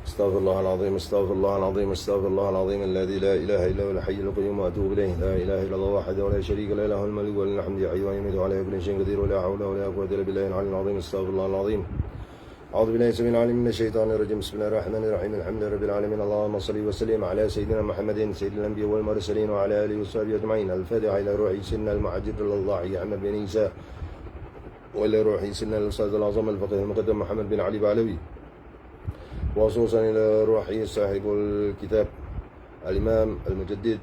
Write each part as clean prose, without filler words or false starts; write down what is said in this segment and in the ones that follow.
استغفر الله العظيم استغفر الله العظيم استغفر الله العظيم الذي لا إله إلا هو الحي القيوم وأتوب إليه. لا إله إلا الله وحده ولا شريك له له الملك وله الحمد يحيي ويميت وعلى كل شيء قدير ولا حول ولا قوة إلا بالله العلي العظيم. استغفر الله العظيم. أعوذ بالله السميع العليم من الشيطان الرجيم. بسم الله الرحمن الرحيم. الحمد لله رب العالمين. اللهم صل وسلم على سيدنا محمد سيد الأنبياء والمرسلين وعلى آله وصحبه أجمعين. الفاتحة إلى روح سيدنا المعجد الله أحمد بن عيسى وإلى روح سيدنا الأستاذ الأعظم الفقيه المقدم محمد بن علي بعلوي، وخصوصا إلى روح صاحب الكتاب الإمام المجدد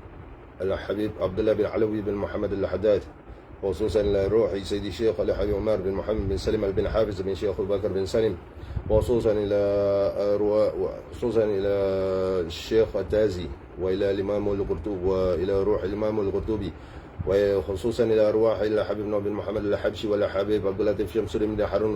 الحبيب عبد الله بن علوي بن محمد الحداد، وخصوصا إلى روح سيدي الشيخ الحبيب عمر بن محمد بن سلم بن حافظ بن شيخ أبو بكر بن سلم، وخصوصا إلى الشيخ التازي وإلى الإمام القرطبي وإلى روح الإمام القرطبي، وخصوصا إلى أرواح إلى حبيب بن محمد الحبشي ولا حبيب عبد اللطيف شمس بن حارون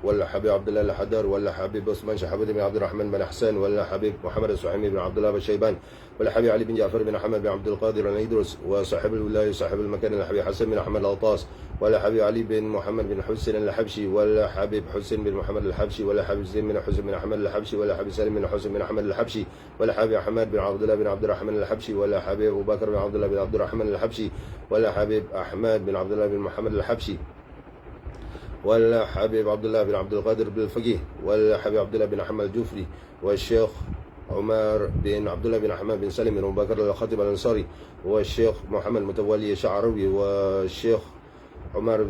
ولا حبيب عبد الله الحدار ولا حبيب عثمان شحبودي بن عبد الرحمن بن حسان ولا حبيب محمد السحيمي بن عبد الله بن شيبان ولا حبيب علي بن جعفر بن محمد بن عبد القادر الإدرس وصاحب الولاية صاحب المكان الحبيب حسن بن أحمد الأوطاس ولا حبيب علي بن محمد بن حسين الحبشي ولا حبيب حسين بن محمد الحبشي ولا حبيب زين بن حسين بن أحمد الحبشي ولا حبيب سالم بن حسين بن أحمد الحبشي ولا حبيب أحمد بن عبد الله بن عبد الرحمن الحبشي ولا حبيب أبو بكر بن عبد الله بن عبد الرحمن الحبشي ولا حبيب أحمد بن عبد الله بن محمد الحبشي ولا حبيب عبد الله بن عبد القادر بن الفقيه ولا حبيب عبد الله بن أحمد الجفري والشيخ عمر بن عبد الله بن أحمد بن سلم بن أبو بكر الخطيب الأنصاري والشيخ محمد متولي الشعراوي والشيخ عمر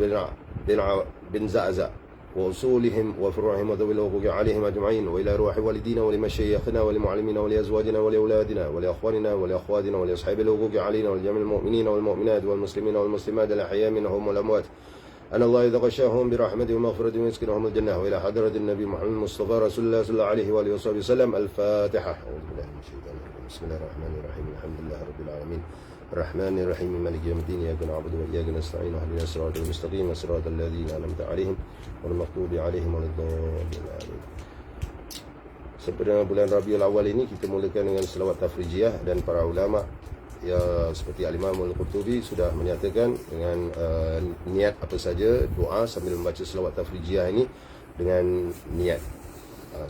بن زعزع وأصولهم وفروعهم وذوي الحقوق عليهم أجمعين، وإلى روح والدينا ولمشايخنا ولمعلمينا ولأزواجنا ولأولادنا ولأخواننا ولأخواتنا ولأصحاب الحقوق علينا ولجميع المؤمنين والمؤمنات والمسلمين والمسلمات الأحياء منهم والأموات، أن الله إذا غشاهم برحمته ومغفرته ويسكنهم الجنة، وإلى حضرة النبي محمد المصطفى رسول الله صلى الله عليه وآله وصحبه وسلم. الفاتحة. أعوذ بالله من الشيطان الرجيم. بسم الله الرحمن الرحيم. الحمد لله رب العالمين الرحمن الرحيم مالك يوم الدين. إياك نعبد وإياك نستعين اهدنا الصراط المستقيم صراط الذين أنعمت عليهم غير المغضوب عليهم ولا الضالين. Sebenarnya bulan Rabiul Awal ini kita mulakan dengan selawat tafrijiyah, dan para ulama ya seperti Al-Imam Al-Qurtubi sudah menyatakan dengan niat apa saja doa sambil membaca selawat tafrijiyah ini dengan niat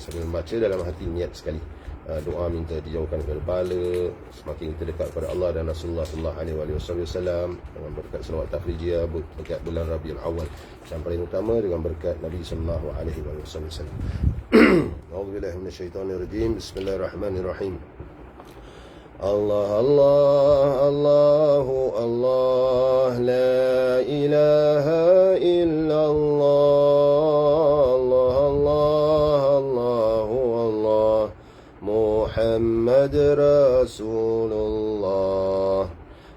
sambil membaca dalam hati niat sekali. Doa minta dijauhkan dari bala, semakin kita dekat kepada Allah dan Rasulullah sallallahu alaihi wasallam dengan berkat selawat tafrijiyah, berkat bulan Rabiul Awal, yang paling utama dengan berkat Nabi sallallahu alaihi wasallam. A'udzu billahi minasyaitonir rajim. Bismillahirrahmanirrahim. Allah Allah Allahu Allah la ilaha illallah Allah Allah Allahu Allah Muhammad Rasulullah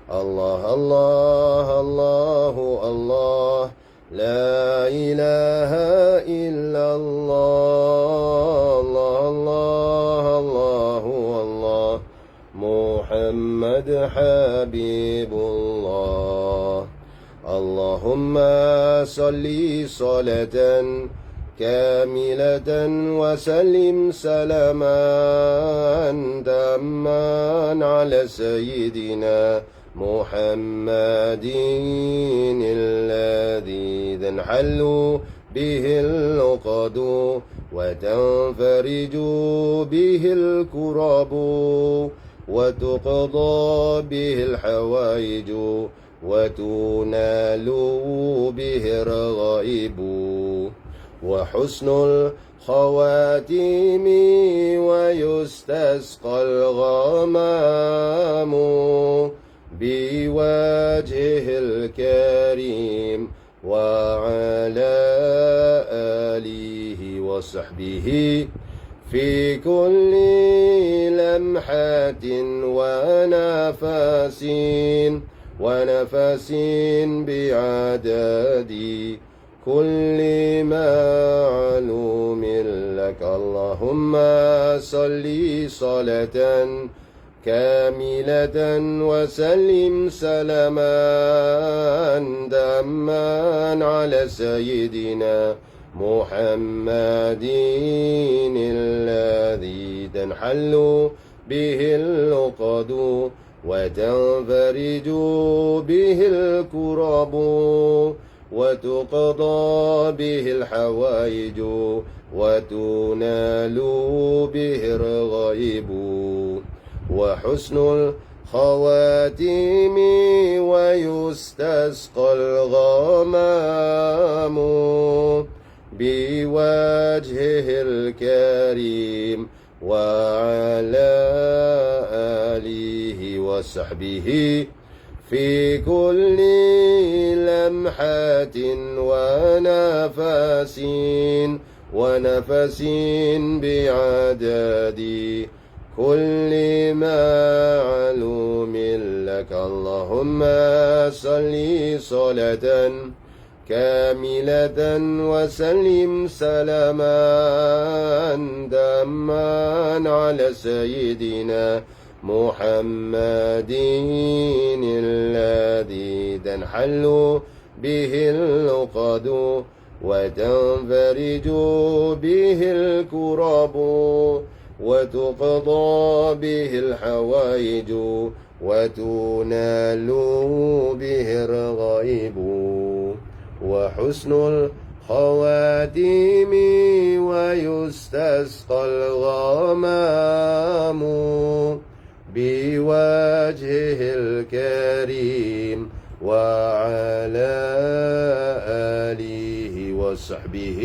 Allah Allah Allahu Allah la ilaha illallah Allah Allah Allahu Allah Muhammad Habibullah. Allahumma salli salatan kamilatan wa sallim salaman tamman ala sayyidina Muhammadin alladhi tanhallu bihi al-uqadu wa tanfariju bihi al-kurabu وتقضى به الحوائج وتنال به الرغائب وحسن الخواتيم ويستسقى الغمام بوجهه الكريم وعلى آله وصحبه في كل لمحة ونفس بعدد كل معلوم لك. اللهم صل صلاة كاملة وسلم سلاما تاما على سيدنا محمد الذي تنحل به العقد وتنفرج به الكرب وتقضى به الحوائج وتنال به الرغائب وحسن الخواتيم ويستسقى الغمام بوجهه الكريم وعلى آله وصحبه في كل لمحة ونفس بعدد كل معلوم لك اللهم صل صلاة كاملة وسلم سلاما داما على سيدنا محمد الذي تنحل به العقد وتنفرج به الكرب وتقضى به الحوائج وتنال به الرغائب وحسن الخواتيم ويستسقى الغمام بوجهه الكريم وعلى آله وصحبه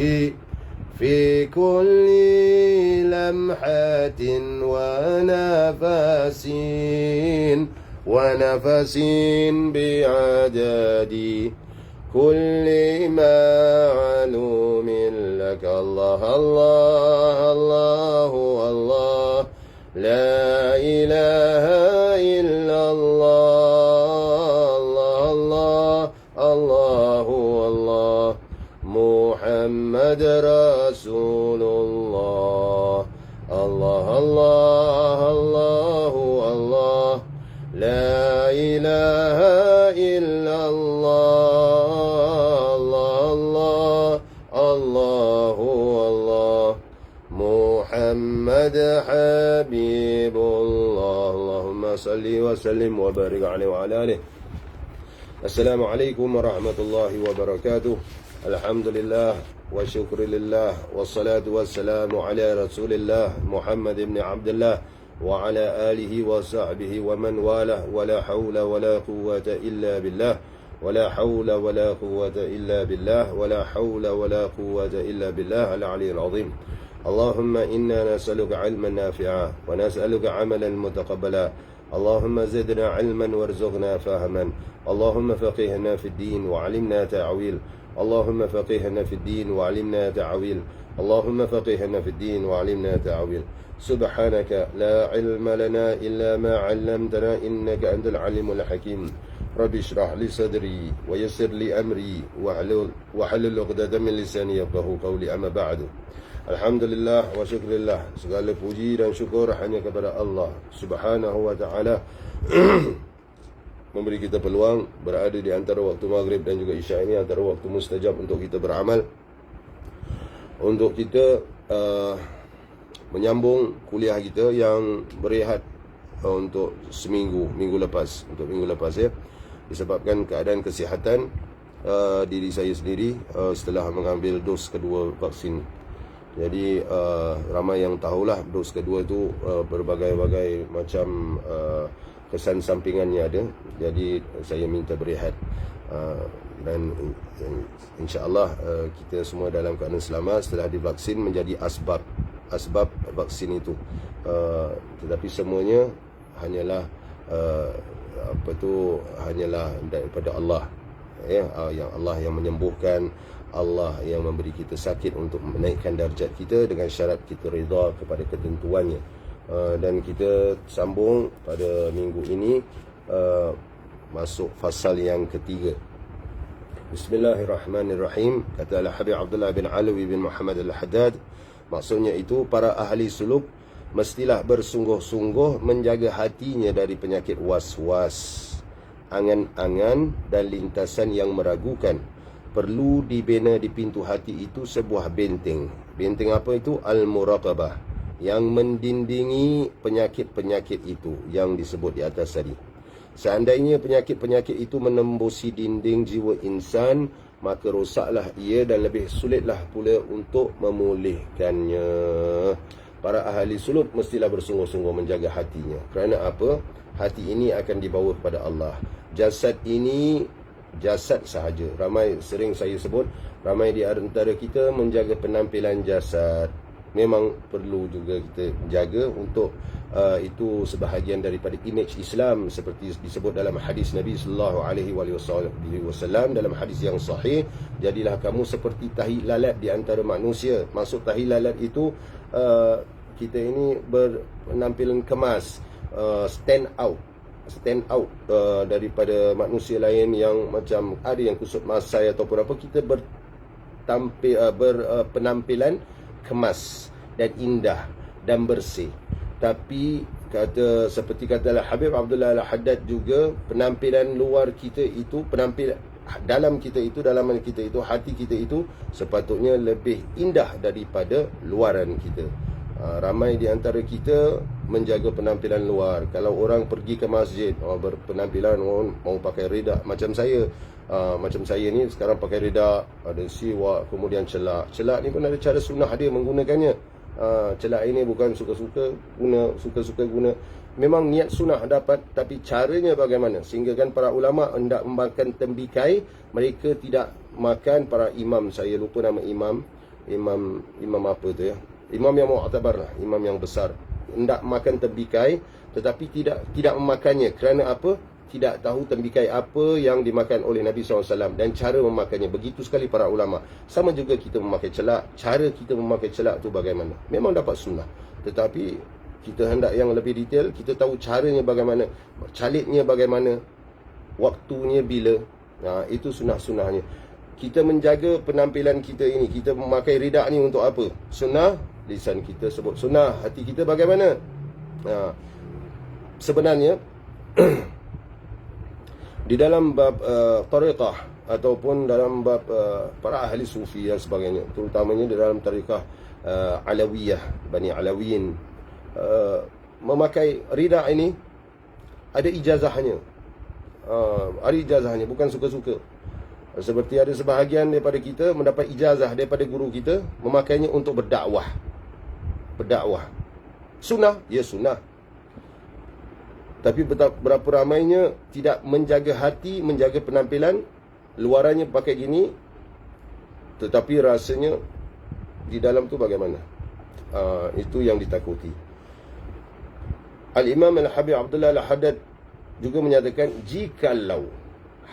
في كل لمحة ونفس بعدد كل معلوم لك الله الله الله الله لا إله إلا الله الله الله الله محمد رسول الله الله الله الله الله لا إله إلا الله الله الله الله محمد حبيب الله اللهم صل وسلم وبارك عليه وعلى آله. السلام عليكم ورحمة الله وبركاته. الحمد لله والشكر لله والصلاة والسلام على رسول الله محمد بن عبد الله وعلى آله وصحبه ومن والاه ولا حول ولا قوة إلا بالله ولا حول ولا قوة إلا بالله ولا حول ولا قوة إلا بالله العلي العظيم. اللهم إنا نسألك علما نافعا ونسألك عملا متقبلا. اللهم زدنا علما وارزقنا فهما. اللهم فقهنا في الدين وعلمنا تعويل. اللهم فقهنا في الدين وعلمنا تعويل. اللهم فقهنا في الدين وعلمنا تعويل. سبحانك لا علم لنا إلا ما علمتنا إنك أنت العليم الحكيم. رب اشرح لي صدري ويسر لي أمري واحلل عقدة من لساني يفقهوا قولي. أما بعد. Alhamdulillah wa syukurillah, segala puji dan syukur hanya kepada Allah Subhanahu wa ta'ala memberi kita peluang berada di antara waktu maghrib dan juga isya ini, antara waktu mustajab untuk kita beramal, untuk kita menyambung kuliah kita yang berehat untuk minggu lepas ya, disebabkan keadaan kesihatan diri saya sendiri setelah mengambil dos kedua vaksin. Jadi ramai yang tahulah dos kedua tu berbagai-bagai macam kesan sampingannya ada. Jadi saya minta berehat dan insya-Allah kita semua dalam keadaan selamat setelah divaksin menjadi asbab vaksin itu. Tetapi semuanya hanyalah hanyalah daripada Allah, ya, yang Allah yang menyembuhkan, Allah yang memberi kita sakit untuk menaikkan darjat kita dengan syarat kita redha kepada ketentuannya. Dan kita sambung pada minggu ini masuk fasal yang ketiga. Bismillahirrahmanirrahim. Kata Al-Habib Abdullah bin Alawi bin Muhammad Al-Haddad, maksudnya itu para ahli suluk mestilah bersungguh-sungguh menjaga hatinya dari penyakit was-was, angan-angan dan lintasan yang meragukan. Perlu dibina di pintu hati itu sebuah benteng. Benteng apa itu? Al-Muraqabah, yang mendindingi penyakit-penyakit itu yang disebut di atas tadi. Seandainya penyakit-penyakit itu menembusi dinding jiwa insan, maka rosaklah ia dan lebih sulitlah pula untuk memulihkannya. Para ahli suluk mestilah bersungguh-sungguh menjaga hatinya. Kerana apa? Hati ini akan dibawa kepada Allah. Jasad ini jasad sahaja. Sering saya sebut, ramai di antara kita menjaga penampilan jasad. Memang perlu juga kita jaga untuk itu sebahagian daripada image Islam, seperti disebut dalam hadis Nabi sallallahu alaihi wasallam dalam hadis yang sahih, jadilah kamu seperti tahi lalat di antara manusia. Maksud tahi lalat itu kita ini berpenampilan kemas, stand out daripada manusia lain yang macam ada yang kusut masai ataupun apa. Kita berpenampilan kemas dan indah dan bersih. Tapi seperti kata Habib Abdullah Al-Haddad juga, penampilan luar kita itu, penampilan dalam kita itu, dalaman kita itu, hati kita itu sepatutnya lebih indah daripada luaran kita. Ramai di antara kita menjaga penampilan luar. Kalau orang pergi ke masjid, berpenampilan mau pakai rida macam saya. Macam saya ni sekarang pakai rida, ada siwak, kemudian celak. Celak ni pun ada cara sunnah dia menggunakannya. Celak ini bukan suka-suka guna. Memang niat sunnah dapat, tapi caranya bagaimana? Sehingga kan para ulama hendak memakan tembikai, mereka tidak makan. Para imam, saya lupa nama imam apa tu ya, imam yang mu'tabar lah, imam yang besar, hendak makan tembikai tetapi tidak memakannya. Kerana apa? Tidak tahu tembikai apa yang dimakan oleh Nabi SAW dan cara memakannya. Begitu sekali para ulama. Sama juga kita memakai celak. Cara kita memakai celak tu bagaimana? Memang dapat sunnah, tetapi kita hendak yang lebih detail. Kita tahu caranya bagaimana, calitnya bagaimana, waktunya bila. Itu sunnah-sunnahnya. Kita menjaga penampilan kita ini. Kita memakai ridak ni untuk apa? Sunnah. Lisan kita sebut sunnah. Hati kita bagaimana? Sebenarnya di dalam bab tariqah ataupun dalam bab para ahli sufi dan sebagainya, terutamanya di dalam tariqah Alawiyah, Bani Alawiyin, memakai rida ini ada ijazahnya. Bukan suka-suka. Seperti ada sebahagian daripada kita mendapat ijazah daripada guru kita memakainya untuk berdakwah. Sunnah, ya sunnah. Tapi berapa ramainya tidak menjaga hati, menjaga penampilan. Luarannya pakai gini, tetapi rasanya di dalam tu bagaimana? Itu yang ditakuti. Al-Imam Al-Habib Abdullah Al-Haddad juga menyatakan, jikalau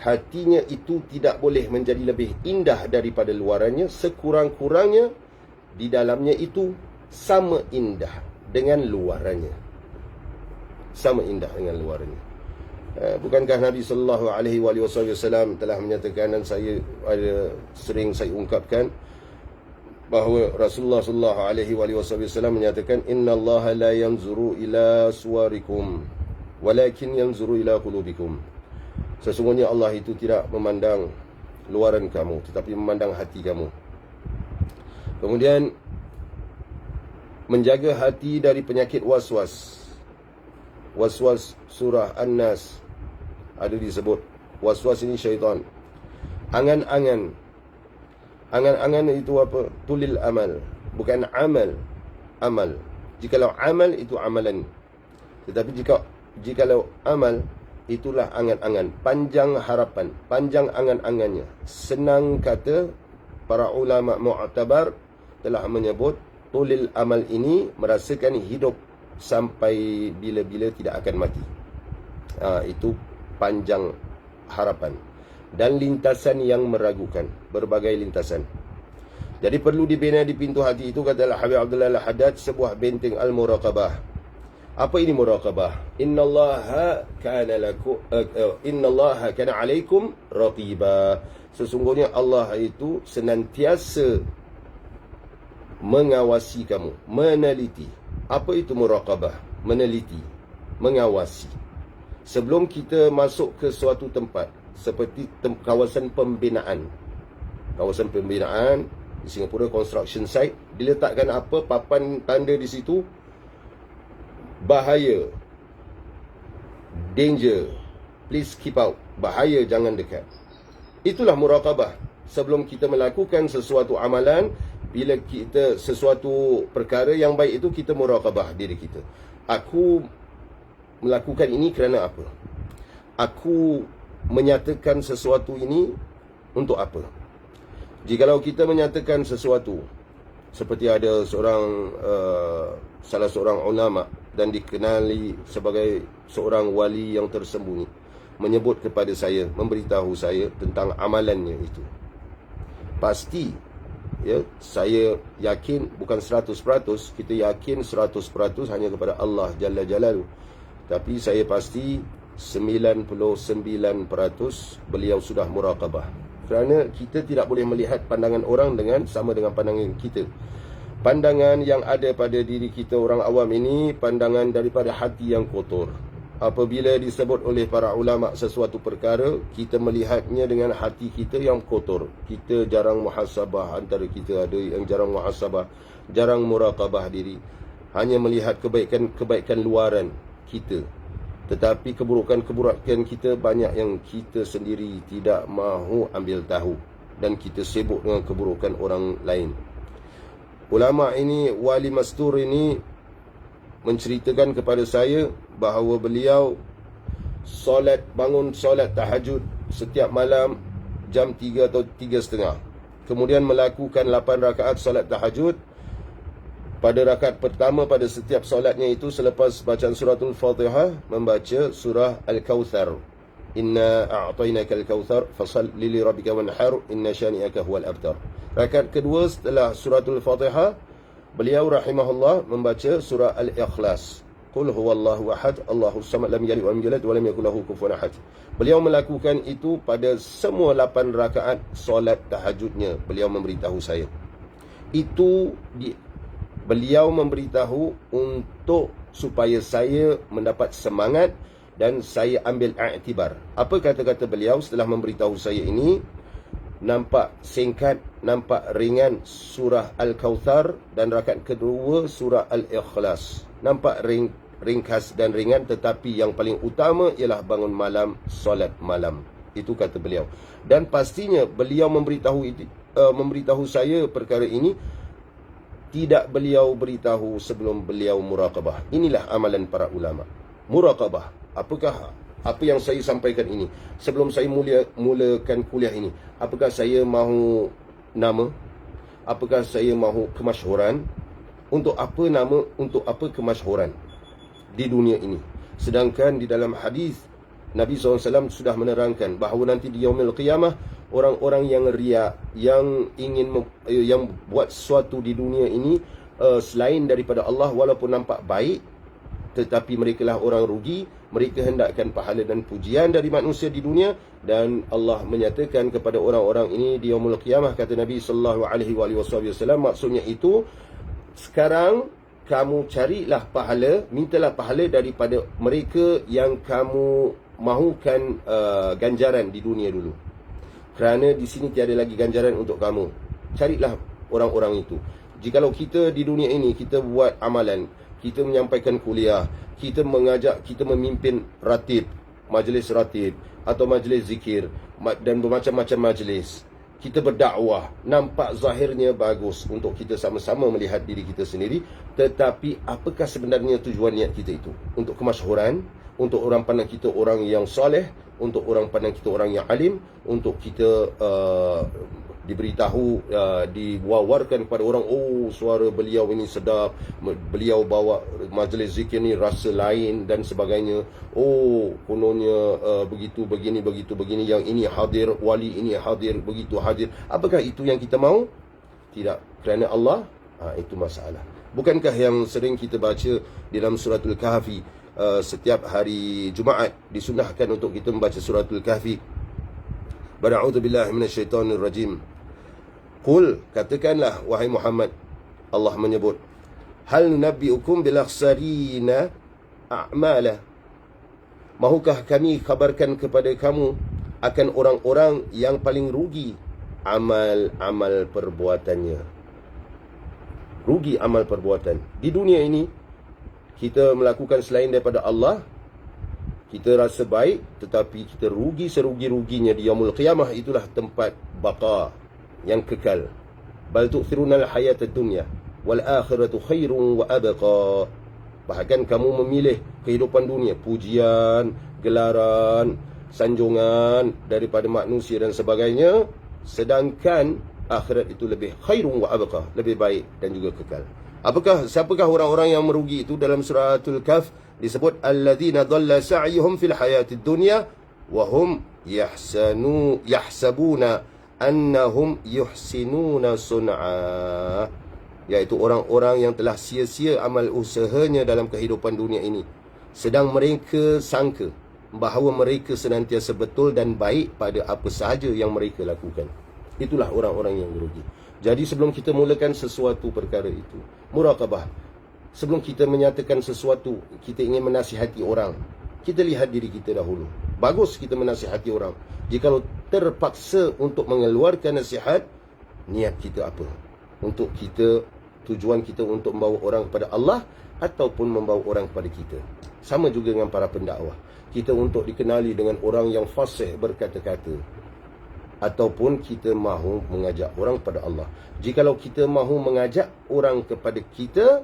hatinya itu tidak boleh menjadi lebih indah daripada luarannya, sekurang-kurangnya di dalamnya itu sama indah dengan luarannya. Bukankah Nabi sallallahu alaihi wasallam telah menyatakan, dan sering saya ungkapkan, bahawa Rasulullah sallallahu alaihi wasallam menyatakan, innallaha la yanzuru ila suwarikum walakin yanzuru ila qulubikum. Sesungguhnya Allah itu tidak memandang luaran kamu, tetapi memandang hati kamu. Kemudian menjaga hati dari penyakit waswas. Waswas surah An-Nas ada disebut. Waswas ini syaitan. Angan-angan itu apa? Tulil amal, bukan amal. Jikalau amal itu amalan, tetapi jikalau amal itulah angan-angan, panjang harapan, panjang angan-angannya. Senang kata, para ulama mu'tabar telah menyebut tulil amal ini merasakan hidup sampai bila-bila tidak akan mati. Itu panjang harapan dan lintasan yang meragukan, berbagai lintasan. Jadi perlu dibina di pintu hati itu, kata Habib Abdullah Al-Haddad, sebuah benteng al-muraqabah. Apa ini muraqabah? Innallaha kana alaikum raqiba. Sesungguhnya Allah itu senantiasa mengawasi kamu, meneliti. Apa itu muraqabah? Meneliti, mengawasi. Sebelum kita masuk ke suatu tempat, seperti kawasan pembinaan. Kawasan pembinaan di Singapura, construction site, diletakkan apa? Papan tanda di situ, bahaya, danger, please keep out. Bahaya, jangan dekat. Itulah muraqabah. Sebelum kita melakukan sesuatu amalan, bila kita sesuatu perkara yang baik itu, kita muraqabah diri kita. Aku melakukan ini kerana apa? Aku menyatakan sesuatu ini untuk apa? Jikalau kita menyatakan sesuatu, seperti ada salah seorang ulama dan dikenali sebagai seorang wali yang tersembunyi, menyebut kepada saya, memberitahu saya tentang amalannya itu. Pasti, ya, saya yakin bukan 100%, kita yakin 100% hanya kepada Allah Jalla Jalaluhu. Tapi saya pasti 99% beliau sudah muraqabah. Kerana kita tidak boleh melihat pandangan orang sama dengan pandangan kita. Pandangan yang ada pada diri kita orang awam ini, pandangan daripada hati yang kotor. Apabila disebut oleh para ulama sesuatu perkara, kita melihatnya dengan hati kita yang kotor. Kita jarang muhasabah, antara kita ada yang jarang muhasabah, jarang muraqabah diri. Hanya melihat kebaikan luaran kita. Tetapi keburukan kita banyak yang kita sendiri tidak mahu ambil tahu. Dan kita sibuk dengan keburukan orang lain. Ulama ini, Wali Mastur ini, menceritakan kepada saya bahawa beliau bangun solat tahajud setiap malam jam 3 atau 3:30. Kemudian melakukan 8 rakaat solat tahajud. Pada rakaat pertama pada setiap solatnya itu, selepas bacaan suratul Fatihah, membaca surah Al-Kawthar. Inna a'tainakal kautsar fasalli li rabbika wanhar inna syani'aka huwal abtar. Rakaat kedua setelah suratul Fatihah, beliau rahimahullah membaca surah Al-Ikhlas. Qul huwallahu ahad, Allahus samad, lam yalid walam yulad walam yakul lahu kufuwan ahad. Beliau melakukan itu pada semua 8 rakaat solat tahajudnya. Beliau memberitahu saya. Beliau memberitahu supaya saya mendapat semangat dan saya ambil iktibar. Apa kata-kata beliau setelah memberitahu saya ini? Nampak singkat, nampak ringan surah Al-Kawthar, dan rakaat kedua surah Al-Ikhlas. Nampak ringkas dan ringan, tetapi yang paling utama ialah bangun malam, solat malam. Itu kata beliau. Dan pastinya beliau memberitahu saya perkara ini, tidak beliau beritahu sebelum beliau muraqabah. Inilah amalan para ulama. Muraqabah. Apa yang saya sampaikan ini, sebelum saya mulakan kuliah ini, apakah saya mahu nama? Apakah saya mahu kemasyhuran? Untuk apa nama? Untuk apa kemasyhuran di dunia ini? Sedangkan di dalam hadis Nabi SAW sudah menerangkan bahawa nanti di yaumil qiyamah, orang-orang yang riya, yang buat sesuatu di dunia ini selain daripada Allah, walaupun nampak baik, tetapi mereka lah orang rugi. Mereka hendakkan pahala dan pujian dari manusia di dunia, dan Allah menyatakan kepada orang-orang ini di yaumul qiyamah, kata Nabi sallallahu alaihi wasallam, maksudnya itu, sekarang kamu carilah pahala, mintalah pahala daripada mereka yang kamu mahukan ganjaran di dunia dulu. Kerana di sini tiada lagi ganjaran untuk kamu. Carilah orang-orang itu. Jikalau kita di dunia ini, kita buat amalan, kita menyampaikan kuliah, kita mengajak, kita memimpin ratib, majlis ratib atau majlis zikir dan bermacam-macam majlis, kita berdakwah, nampak zahirnya bagus untuk kita sama-sama melihat diri kita sendiri, tetapi apakah sebenarnya tujuan niat kita itu? Untuk kemasyhuran, untuk orang pandang kita orang yang soleh, untuk orang pandang kita orang yang alim, untuk kita diberitahu, diwawarkan kepada orang, oh suara beliau ini sedap, beliau bawa majlis zikir ni rasa lain dan sebagainya, oh kononnya begitu begini, yang ini hadir, wali ini hadir, begitu hadir. Apakah itu yang kita mahu? Tidak. Kerana Allah, itu masalah. Bukankah yang sering kita baca dalam suratul Kahfi, setiap hari Jumaat disunahkan untuk kita membaca suratul Kahfi? A'udzu billahi minasyaitonir rajim. Qul, katakanlah wahai Muhammad, Allah menyebut, hal nabiyukum bil akhsarina a'mala, mahukah kami kabarkan kepada kamu akan orang-orang yang paling rugi amal-amal perbuatannya. Rugi amal perbuatan. Di dunia ini kita melakukan selain daripada Allah, Kita rasa baik, tetapi kita rugi serugi-ruginya di yaumul qiyamah. Itulah tempat baqa, yang kekal. Bal tu'thirunal hayatad dunya wal akhiratu khairun wa abqa. Bahkan kamu memilih kehidupan dunia, pujian, gelaran, sanjungan daripada manusia dan sebagainya, sedangkan akhirat itu lebih khairun wa abqa, lebih baik dan juga kekal. Siapakah orang-orang yang merugi itu? Dalam suratul Kahf disebut alladzina dhalla sa'yuhum fil hayatid dunya wa hum yahsabuna annahum yuhsinuna sun'a, iaitu orang-orang yang telah sia-sia amal usahanya dalam kehidupan dunia ini, sedang mereka sangka bahawa mereka senantiasa betul dan baik pada apa sahaja yang mereka lakukan. Itulah orang-orang yang merugi. Jadi sebelum kita mulakan sesuatu perkara itu, muraqabah. Sebelum kita menyatakan sesuatu, kita ingin menasihati orang, kita lihat diri kita dahulu. Bagus kita menasihati orang. Jikalau terpaksa untuk mengeluarkan nasihat, niat kita apa? Untuk kita, tujuan kita untuk membawa orang kepada Allah ataupun membawa orang kepada kita. Sama juga dengan para pendakwah. Kita untuk dikenali dengan orang yang fasih berkata-kata, ataupun kita mahu mengajak orang kepada Allah. Jikalau kita mahu mengajak orang kepada kita,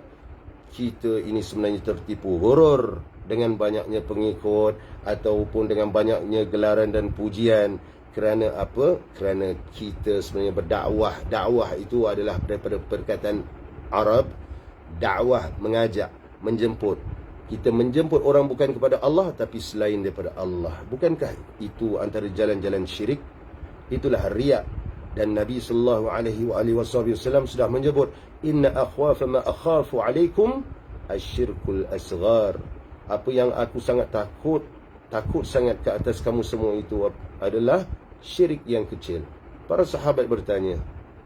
kita ini sebenarnya tertipu ghurur dengan banyaknya pengikut ataupun dengan banyaknya gelaran dan pujian. Kerana apa? Kerana kita sebenarnya berdakwah. Dakwah itu adalah daripada perkataan Arab, dakwah, mengajak, menjemput. Kita menjemput orang bukan kepada Allah, tapi selain daripada Allah. Bukankah itu antara jalan-jalan syirik? Itulah riya. Dan Nabi SAW sudah menyebut, inna akhwafa ma akhafu alaikum asyirkul asghar. Apa yang aku sangat takut sangat ke atas kamu semua itu adalah syirik yang kecil. Para sahabat bertanya,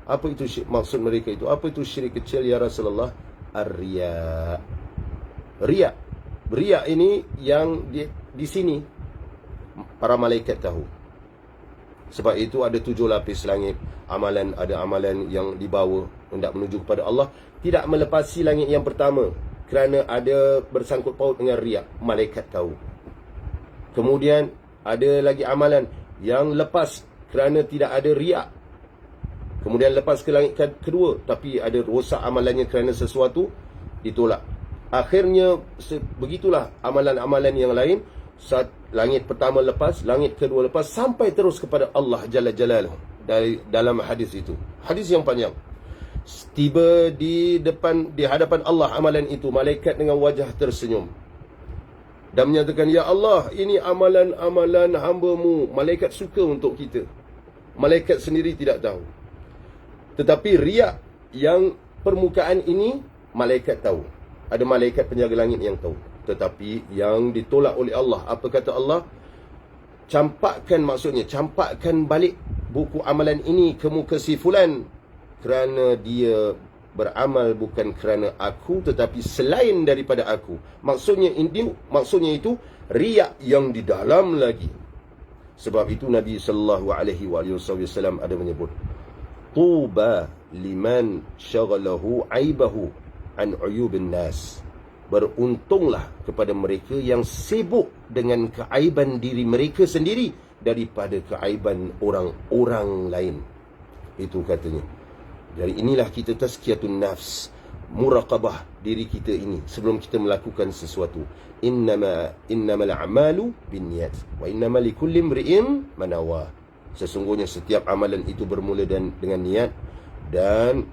apa itu maksud mereka itu? Apa itu syirik kecil ya Rasulullah? Ar-riya. Riya ini yang di sini para malaikat tahu. Sebab itu ada 7 lapis langit. Ada amalan yang dibawa hendak menuju kepada Allah, tidak melepasi langit yang pertama, kerana ada bersangkut paut dengan riya. Malaikat tahu. Kemudian ada lagi amalan yang lepas kerana tidak ada riya. Kemudian lepas ke langit kedua, tapi ada rosak amalannya kerana sesuatu, ditolak. Akhirnya begitulah amalan-amalan yang lain. Langit pertama lepas, langit kedua lepas, sampai terus kepada Allah Jalla Jalaluhu. Dalam hadis itu, hadis yang panjang, tiba di hadapan Allah amalan itu, malaikat dengan wajah tersenyum dan menyatakan, ya Allah, ini amalan-amalan hamba-Mu. Malaikat suka untuk kita, malaikat sendiri tidak tahu. Tetapi riya yang permukaan ini, malaikat tahu. Ada malaikat penjaga langit yang tahu. Tetapi yang ditolak oleh Allah, apa kata Allah? Campakkan balik buku amalan ini ke muka si fulan, kerana dia beramal bukan kerana aku, tetapi selain daripada aku. Maksudnya itu riya yang di dalam lagi. Sebab itu Nabi SAW ada menyebut, tuba liman syaghalahu aibahu an uyubin nas. Beruntunglah kepada mereka yang sibuk dengan keaiban diri mereka sendiri daripada keaiban orang-orang lain. Itu katanya. Dari inilah kita tazkiyatun nafs, muraqabah diri kita ini sebelum kita melakukan sesuatu. Innamal a'malu binniyat wa innamal likulli imri'in ma nawa. Sesungguhnya setiap amalan itu bermula dengan niat, dan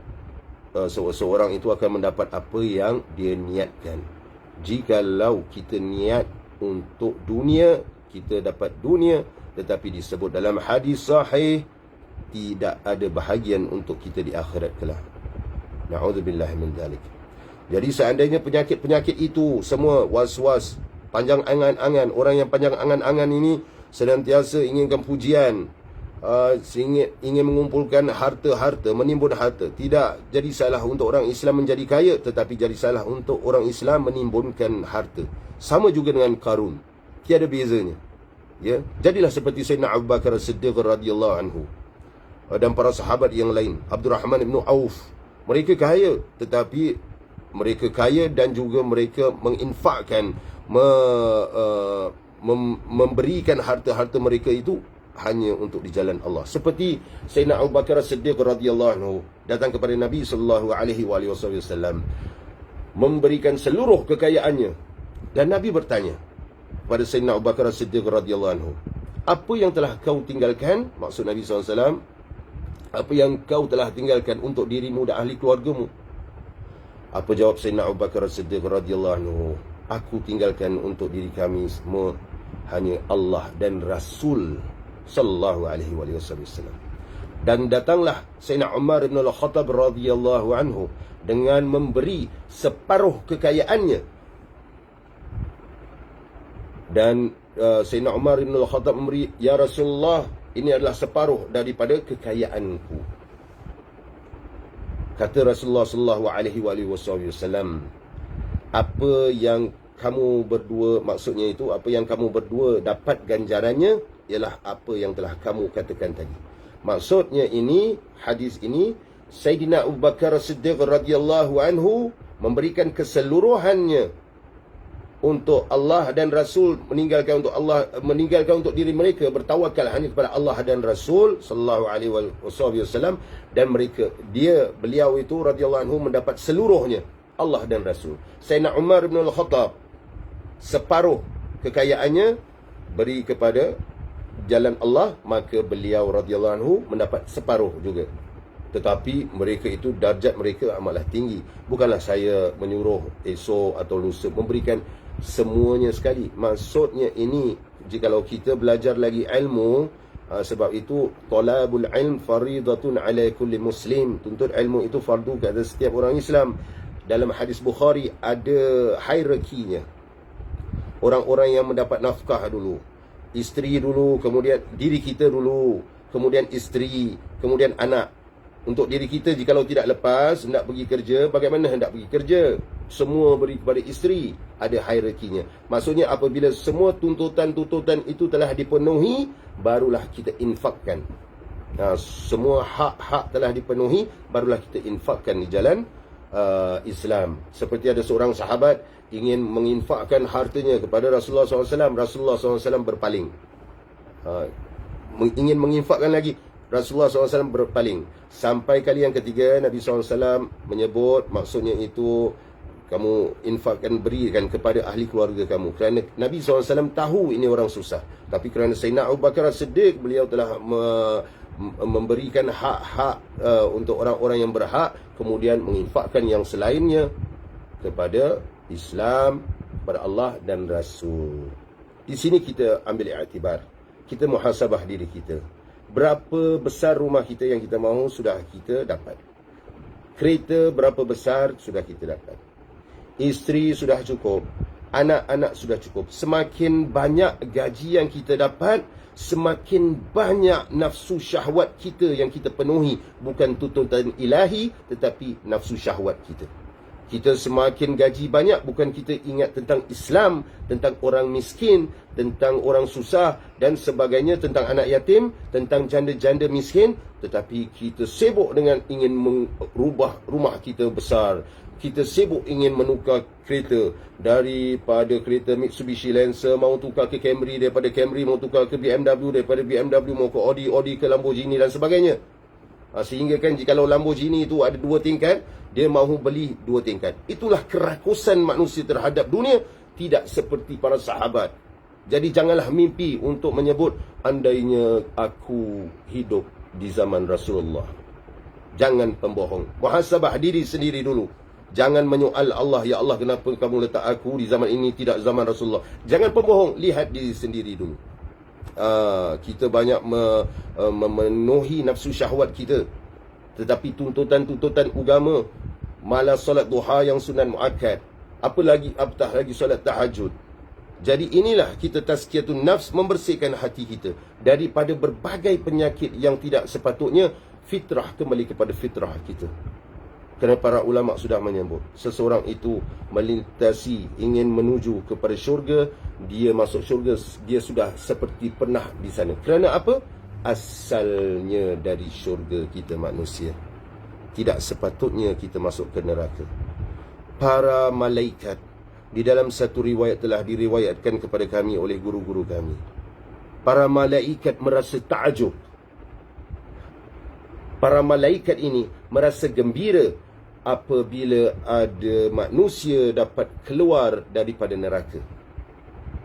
seorang itu akan mendapat apa yang dia niatkan. Jikalau kita niat untuk dunia, kita dapat dunia. Tetapi disebut dalam hadis sahih, tidak ada bahagian untuk kita di akhirat kelak. Na'udzubillah min dzalik. Jadi seandainya penyakit-penyakit itu semua was-was, panjang angan-angan, orang yang panjang angan-angan ini senantiasa inginkan pujian, ingin mengumpulkan harta-harta, menimbun harta. Tidak jadi salah untuk orang Islam menjadi kaya, tetapi jadi salah untuk orang Islam menimbunkan harta. Sama juga dengan Qarun, tiada bezanya. Ya, jadilah seperti Sayyidina Abu Bakar As-Siddiq radhiyallahu anhu dan para sahabat yang lain, Abdurrahman bin Auf. Mereka kaya, tetapi mereka kaya dan juga mereka menginfakkan, memberikan harta-harta mereka itu hanya untuk di jalan Allah. Seperti Sayyidina Abu Bakar As-Siddiq radhiyallahu anhu datang kepada Nabi sallallahu alaihi wasallam memberikan seluruh kekayaannya, dan Nabi bertanya pada Sayyidina Abu Bakar As-Siddiq radhiyallahu anhu, apa yang telah kau tinggalkan? Maksud Nabi SAW, apa yang kau telah tinggalkan untuk dirimu dan ahli keluargamu? Apa jawab Sayyidina Abu Bakar As-Siddiq radhiyallahu anhu? Aku tinggalkan untuk diri kami semua hanya Allah dan Rasul sallallahu alaihi wasallam. Dan datanglah Sayyidina Umar bin Al-Khattab radhiyallahu anhu dengan memberi separuh kekayaannya. Dan Sayyidina Umar bin Al-Khattab memberi, ya Rasulullah, ini adalah separuh daripada kekayaanku. Kata Rasulullah sallallahu alaihi wasallam, apa yang kamu berdua, maksudnya itu apa yang kamu berdua dapat ganjarannya ialah apa yang telah kamu katakan tadi. Maksudnya ini, hadis ini, Sayyidina Abu Bakar As-Siddiq radhiyallahu anhu memberikan keseluruhannya untuk Allah dan Rasul, meninggalkan untuk Allah, meninggalkan untuk diri mereka, bertawakal hanya kepada Allah dan Rasul sallallahu alaihi wasallam, dan beliau itu radhiyallahu anhu mendapat seluruhnya Allah dan Rasul. Sayyidina Umar bin Al-Khattab separuh kekayaannya beri kepada jalan Allah, maka beliau radhiyallahu anhu mendapat separuh juga. Tetapi mereka itu, darjat mereka amatlah tinggi. Bukanlah saya menyuruh esok atau lusa memberikan semuanya sekali. Maksudnya ini, jikalau kita belajar lagi ilmu, sebab itu talabul ilm faridatun ala kulli muslim. Tuntut ilmu itu fardu kepada setiap orang Islam. Dalam hadis Bukhari ada hierarkinya. Orang-orang yang mendapat nafkah dulu, isteri dulu, kemudian diri kita dulu, kemudian isteri, kemudian anak. Untuk diri kita, jikalau tidak lepas, hendak pergi kerja, bagaimana hendak pergi kerja? Semua beri kepada isteri. Ada hierarkinya. Maksudnya apabila semua tuntutan-tuntutan itu telah dipenuhi, barulah kita infakkan. Semua hak-hak telah dipenuhi, barulah kita infakkan di jalan Islam. Seperti ada seorang sahabat ingin menginfakkan hartanya kepada Rasulullah SAW. Rasulullah SAW berpaling. Ingin menginfakkan lagi, Rasulullah SAW berpaling. Sampai kali yang ketiga, Nabi SAW menyebut, maksudnya itu kamu infakkan, berikan kepada ahli keluarga kamu. Kerana Nabi SAW tahu ini orang susah. Tapi kerana Sayyidina Abu Bakar As-Siddiq, beliau telah memberikan hak-hak untuk orang-orang yang berhak, kemudian menginfakkan yang selainnya kepada Islam, kepada Allah dan Rasul. Di sini kita ambil iktibar. Kita muhasabah diri kita. Berapa besar rumah kita yang kita mahu sudah kita dapat. Kereta berapa besar sudah kita dapat. Isteri sudah cukup. Anak-anak sudah cukup. Semakin banyak gaji yang kita dapat, semakin banyak nafsu syahwat kita yang kita penuhi. Bukan tuntutan ilahi, tetapi nafsu syahwat kita. Kita semakin gaji banyak, bukan kita ingat tentang Islam, tentang orang miskin, tentang orang susah dan sebagainya, tentang anak yatim, tentang janda-janda miskin, tetapi kita sibuk dengan ingin merubah rumah kita besar. Kita sibuk ingin menukar kereta, daripada kereta Mitsubishi Lancer mau tukar ke Camry, daripada Camry mau tukar ke BMW, daripada BMW mau ke Audi ke Lamborghini dan sebagainya. Sehingga kan jikalau Lamborghini itu ada 2 tingkat, dia mahu beli 2 tingkat. Itulah kerakusan manusia terhadap dunia, tidak seperti para sahabat. Jadi janganlah mimpi untuk menyebut, andainya aku hidup di zaman Rasulullah. Jangan pembohong. Muhasabah diri sendiri dulu. Jangan menyoal Allah, ya Allah kenapa kamu letak aku di zaman ini, tidak zaman Rasulullah. Jangan pembohong, lihat diri sendiri dulu. Kita banyak memenuhi nafsu syahwat kita, tetapi tuntutan-tuntutan agama, malah solat duha yang sunat muakkad, apatah lagi solat tahajud. Jadi inilah kita tazkiyatun nafs, membersihkan hati kita daripada berbagai penyakit yang tidak sepatutnya. Fitrah, kembali kepada fitrah kita. Kerana para ulama sudah menyebut, seseorang itu melintasi, ingin menuju kepada syurga, dia masuk syurga, dia sudah seperti pernah di sana. Kerana apa? Asalnya dari syurga kita manusia. Tidak sepatutnya kita masuk ke neraka. Para malaikat Di dalam satu riwayat telah diriwayatkan kepada kami oleh guru-guru kami, para malaikat merasa ta'ajub. Para malaikat ini merasa gembira apabila ada manusia dapat keluar daripada neraka.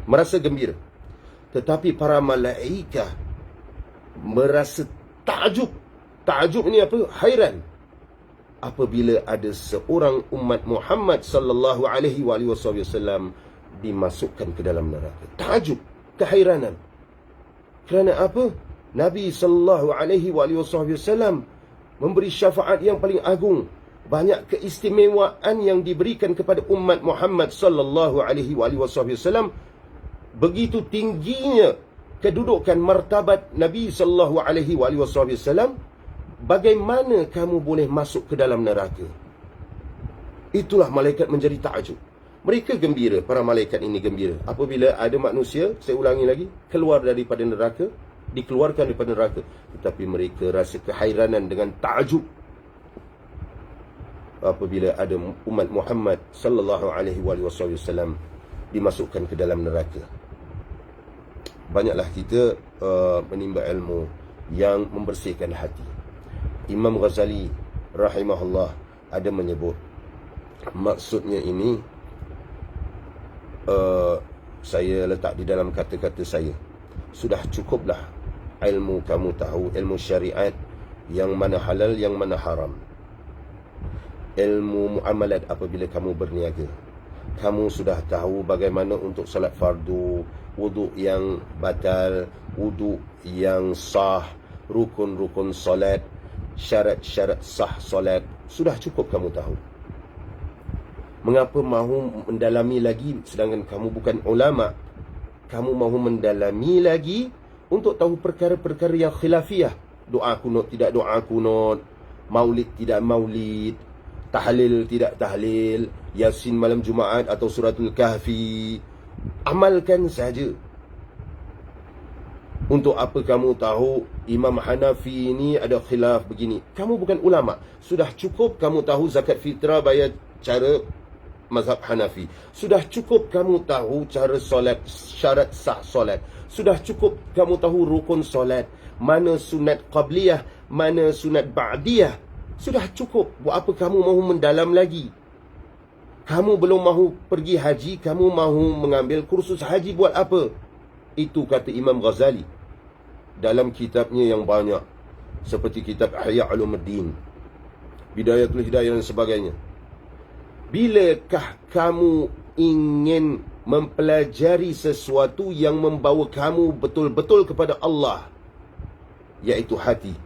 Merasa gembira. Tetapi para malaikat merasa ta'ajub. Ta'ajub ini apa? Hairan. Apabila ada seorang umat Muhammad sallallahu alaihi wasallam dimasukkan ke dalam neraka. Ta'ajub, kehairanan. Kerana apa? Nabi sallallahu alaihi wasallam memberi syafaat yang paling agung. Banyak keistimewaan yang diberikan kepada umat Muhammad sallallahu alaihi wasallam. Begitu tingginya kedudukan martabat Nabi sallallahu alaihi wasallam. Bagaimana kamu boleh masuk ke dalam neraka? Itulah malaikat menjadi ta'ajub. Mereka gembira, para malaikat ini gembira apabila ada manusia, saya ulangi lagi, keluar daripada neraka, dikeluarkan daripada neraka. Tetapi mereka rasa kehairanan dengan ta'ajub apabila ada umat Muhammad sallallahu alaihi wasallam dimasukkan ke dalam neraka. Banyaklah kita menimba ilmu yang membersihkan hati. Imam Ghazali rahimahullah ada menyebut, maksudnya ini saya letak di dalam kata-kata saya, sudah cukuplah ilmu kamu tahu, ilmu syariat, yang mana halal, yang mana haram. Ilmu muamalat apabila kamu berniaga, kamu sudah tahu bagaimana untuk salat fardu, wuduk yang batal, wuduk yang sah, rukun-rukun salat, syarat-syarat sah solat. Sudah cukup kamu tahu. Mengapa mahu mendalami lagi sedangkan kamu bukan ulama? Kamu mahu mendalami lagi untuk tahu perkara-perkara yang khilafiyah. Doa kunut tidak doa kunut, maulid tidak maulid, tahlil tidak tahlil, Yasin malam Jumaat atau suratul Kahfi. Amalkan saja. Untuk apa kamu tahu Imam Hanafi ini ada khilaf begini? Kamu bukan ulama. Sudah cukup kamu tahu zakat fitrah bayar cara mazhab Hanafi. Sudah cukup kamu tahu cara solat, syarat sah solat. Sudah cukup kamu tahu rukun solat, mana sunat qabliyah, mana sunat ba'diyah. Sudah cukup. Buat apa kamu mahu mendalam lagi? Kamu belum mahu pergi haji, kamu mahu mengambil kursus haji buat apa? Itu kata Imam Ghazali dalam kitabnya yang banyak, seperti kitab Ihya Ulumuddin, Bidayatul Hidayah dan sebagainya. Bilakah kamu ingin mempelajari sesuatu yang membawa kamu betul-betul kepada Allah, iaitu hati?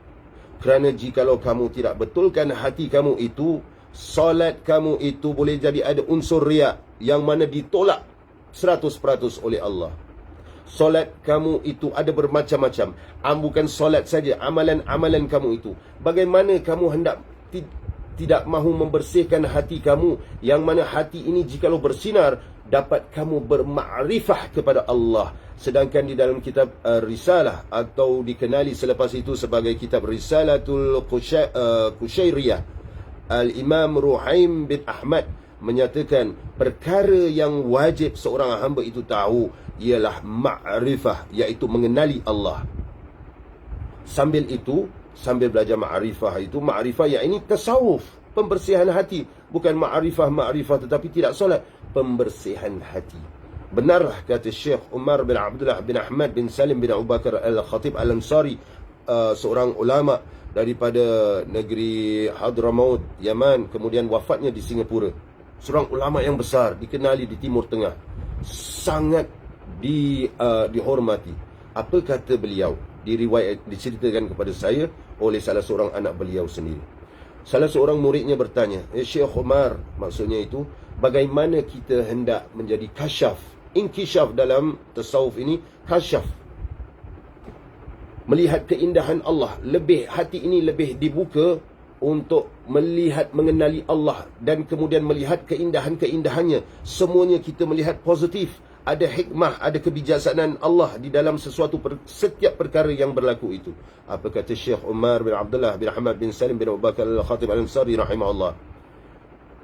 Kerana jikalau kamu tidak betulkan hati kamu itu, solat kamu itu boleh jadi ada unsur riya yang mana ditolak 100% oleh Allah. Solat kamu itu ada bermacam-macam. Bukan solat saja, amalan-amalan kamu itu. Bagaimana kamu hendak tidak mahu membersihkan hati kamu, yang mana hati ini jikalau bersinar, dapat kamu bermakrifah kepada Allah. Sedangkan di dalam kitab Risalah, atau dikenali selepas itu sebagai kitab Risalatul Qushairiyah, Al-Imam Ruhaim bin Ahmad menyatakan perkara yang wajib seorang hamba itu tahu ialah ma'rifah, iaitu mengenali Allah. Sambil itu, sambil belajar ma'rifah itu, ma'rifah yang ini tasawuf, pembersihan hati. Bukan ma'rifah tetapi tidak solat, pembersihan hati. Benarlah kata Syekh Umar bin Abdullah bin Ahmad bin Salim bin Abu Bakar Al-Khatib Al-Ansari, seorang ulama daripada negeri Hadramaut, Yaman, kemudian wafatnya di Singapura. Seorang ulama yang besar, dikenali di Timur Tengah, sangat dihormati. Apa kata beliau? Diceritakan kepada saya oleh salah seorang anak beliau sendiri. Salah seorang muridnya bertanya, Syekh Umar, maksudnya itu, bagaimana kita hendak menjadi kasyaf? Inkishaf dalam tasawuf ini, kasyaf, melihat keindahan Allah. Hati ini lebih dibuka untuk melihat, mengenali Allah, dan kemudian melihat keindahan-keindahannya. Semuanya kita melihat positif. Ada hikmah, ada kebijaksanaan Allah di dalam setiap perkara yang berlaku itu. Apa kata Syekh Umar bin Abdullah bin Ahmad bin Salim bin Abu Bakar Al-Khatib Al-Ansari rahimahullah?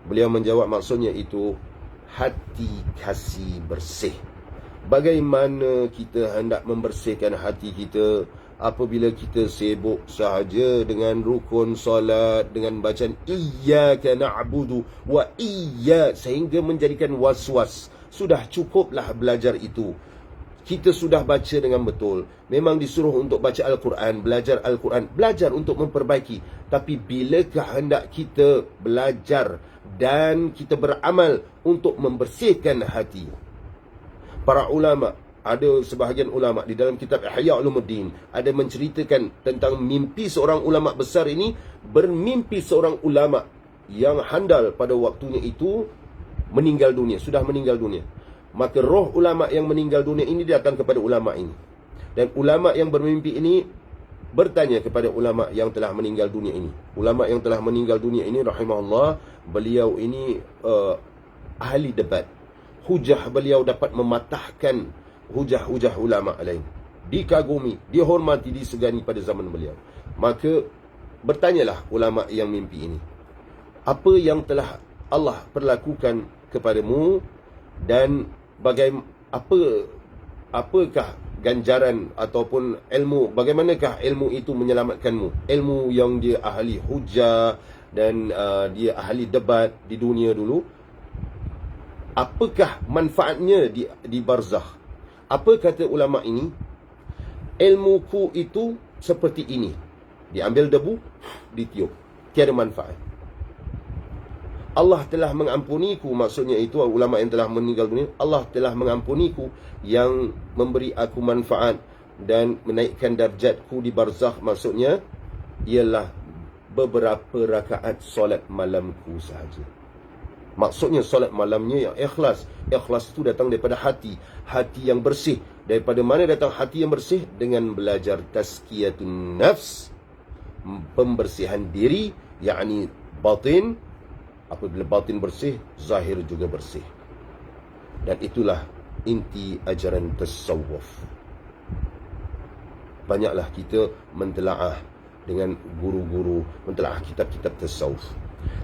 Beliau menjawab, maksudnya itu, hati kasih bersih. Bagaimana kita hendak membersihkan hati kita apabila kita sibuk sahaja dengan rukun solat, dengan bacaan iyyaka na'budu wa sehingga menjadikan was-was. Sudah cukuplah belajar itu. Kita sudah baca dengan betul. Memang disuruh untuk baca Al-Quran, belajar Al-Quran, belajar untuk memperbaiki. Tapi bilakah hendak kita belajar dan kita beramal untuk membersihkan hati? Para ulama, ada sebahagian ulama di dalam kitab Ihya Ulumuddin ada menceritakan tentang mimpi seorang ulama besar ini. Bermimpi seorang ulama yang handal pada waktunya itu meninggal dunia, sudah meninggal dunia. Maka roh ulama yang meninggal dunia ini datang kepada ulama ini. Dan ulama yang bermimpi ini bertanya kepada ulama yang telah meninggal dunia ini. Ulama yang telah meninggal dunia ini rahimahullah, beliau ini ahli debat. Hujah beliau dapat mematahkan hujah-hujah ulama lain. Dikagumi, dihormati, disegani pada zaman beliau. Maka bertanyalah ulama yang mimpi ini, apa yang telah Allah perlakukan kepadamu dan apakah ganjaran ataupun ilmu, bagaimanakah ilmu itu menyelamatkanmu? Ilmu yang dia ahli hujah dan dia ahli debat di dunia dulu. Apakah manfaatnya di barzakh? Apa kata ulama ini? Ilmuku itu seperti ini. Diambil debu, ditiup. Tiada manfaat. Allah telah mengampuniku, maksudnya itu ulama yang telah meninggal dunia. Allah telah mengampuniku yang memberi aku manfaat dan menaikkan darjatku di barzakh, maksudnya ialah beberapa rakaat solat malamku sahaja. Maksudnya solat malamnya yang ikhlas. Ikhlas itu datang daripada hati. Hati yang bersih. Daripada mana datang hati yang bersih? Dengan belajar tazkiyatun nafs, pembersihan diri, yakni batin. Apabila batin bersih, zahir juga bersih. Dan itulah inti ajaran tasawuf. Banyaklah kita mentelaah dengan guru-guru, mentelaah kitab-kitab tasawuf.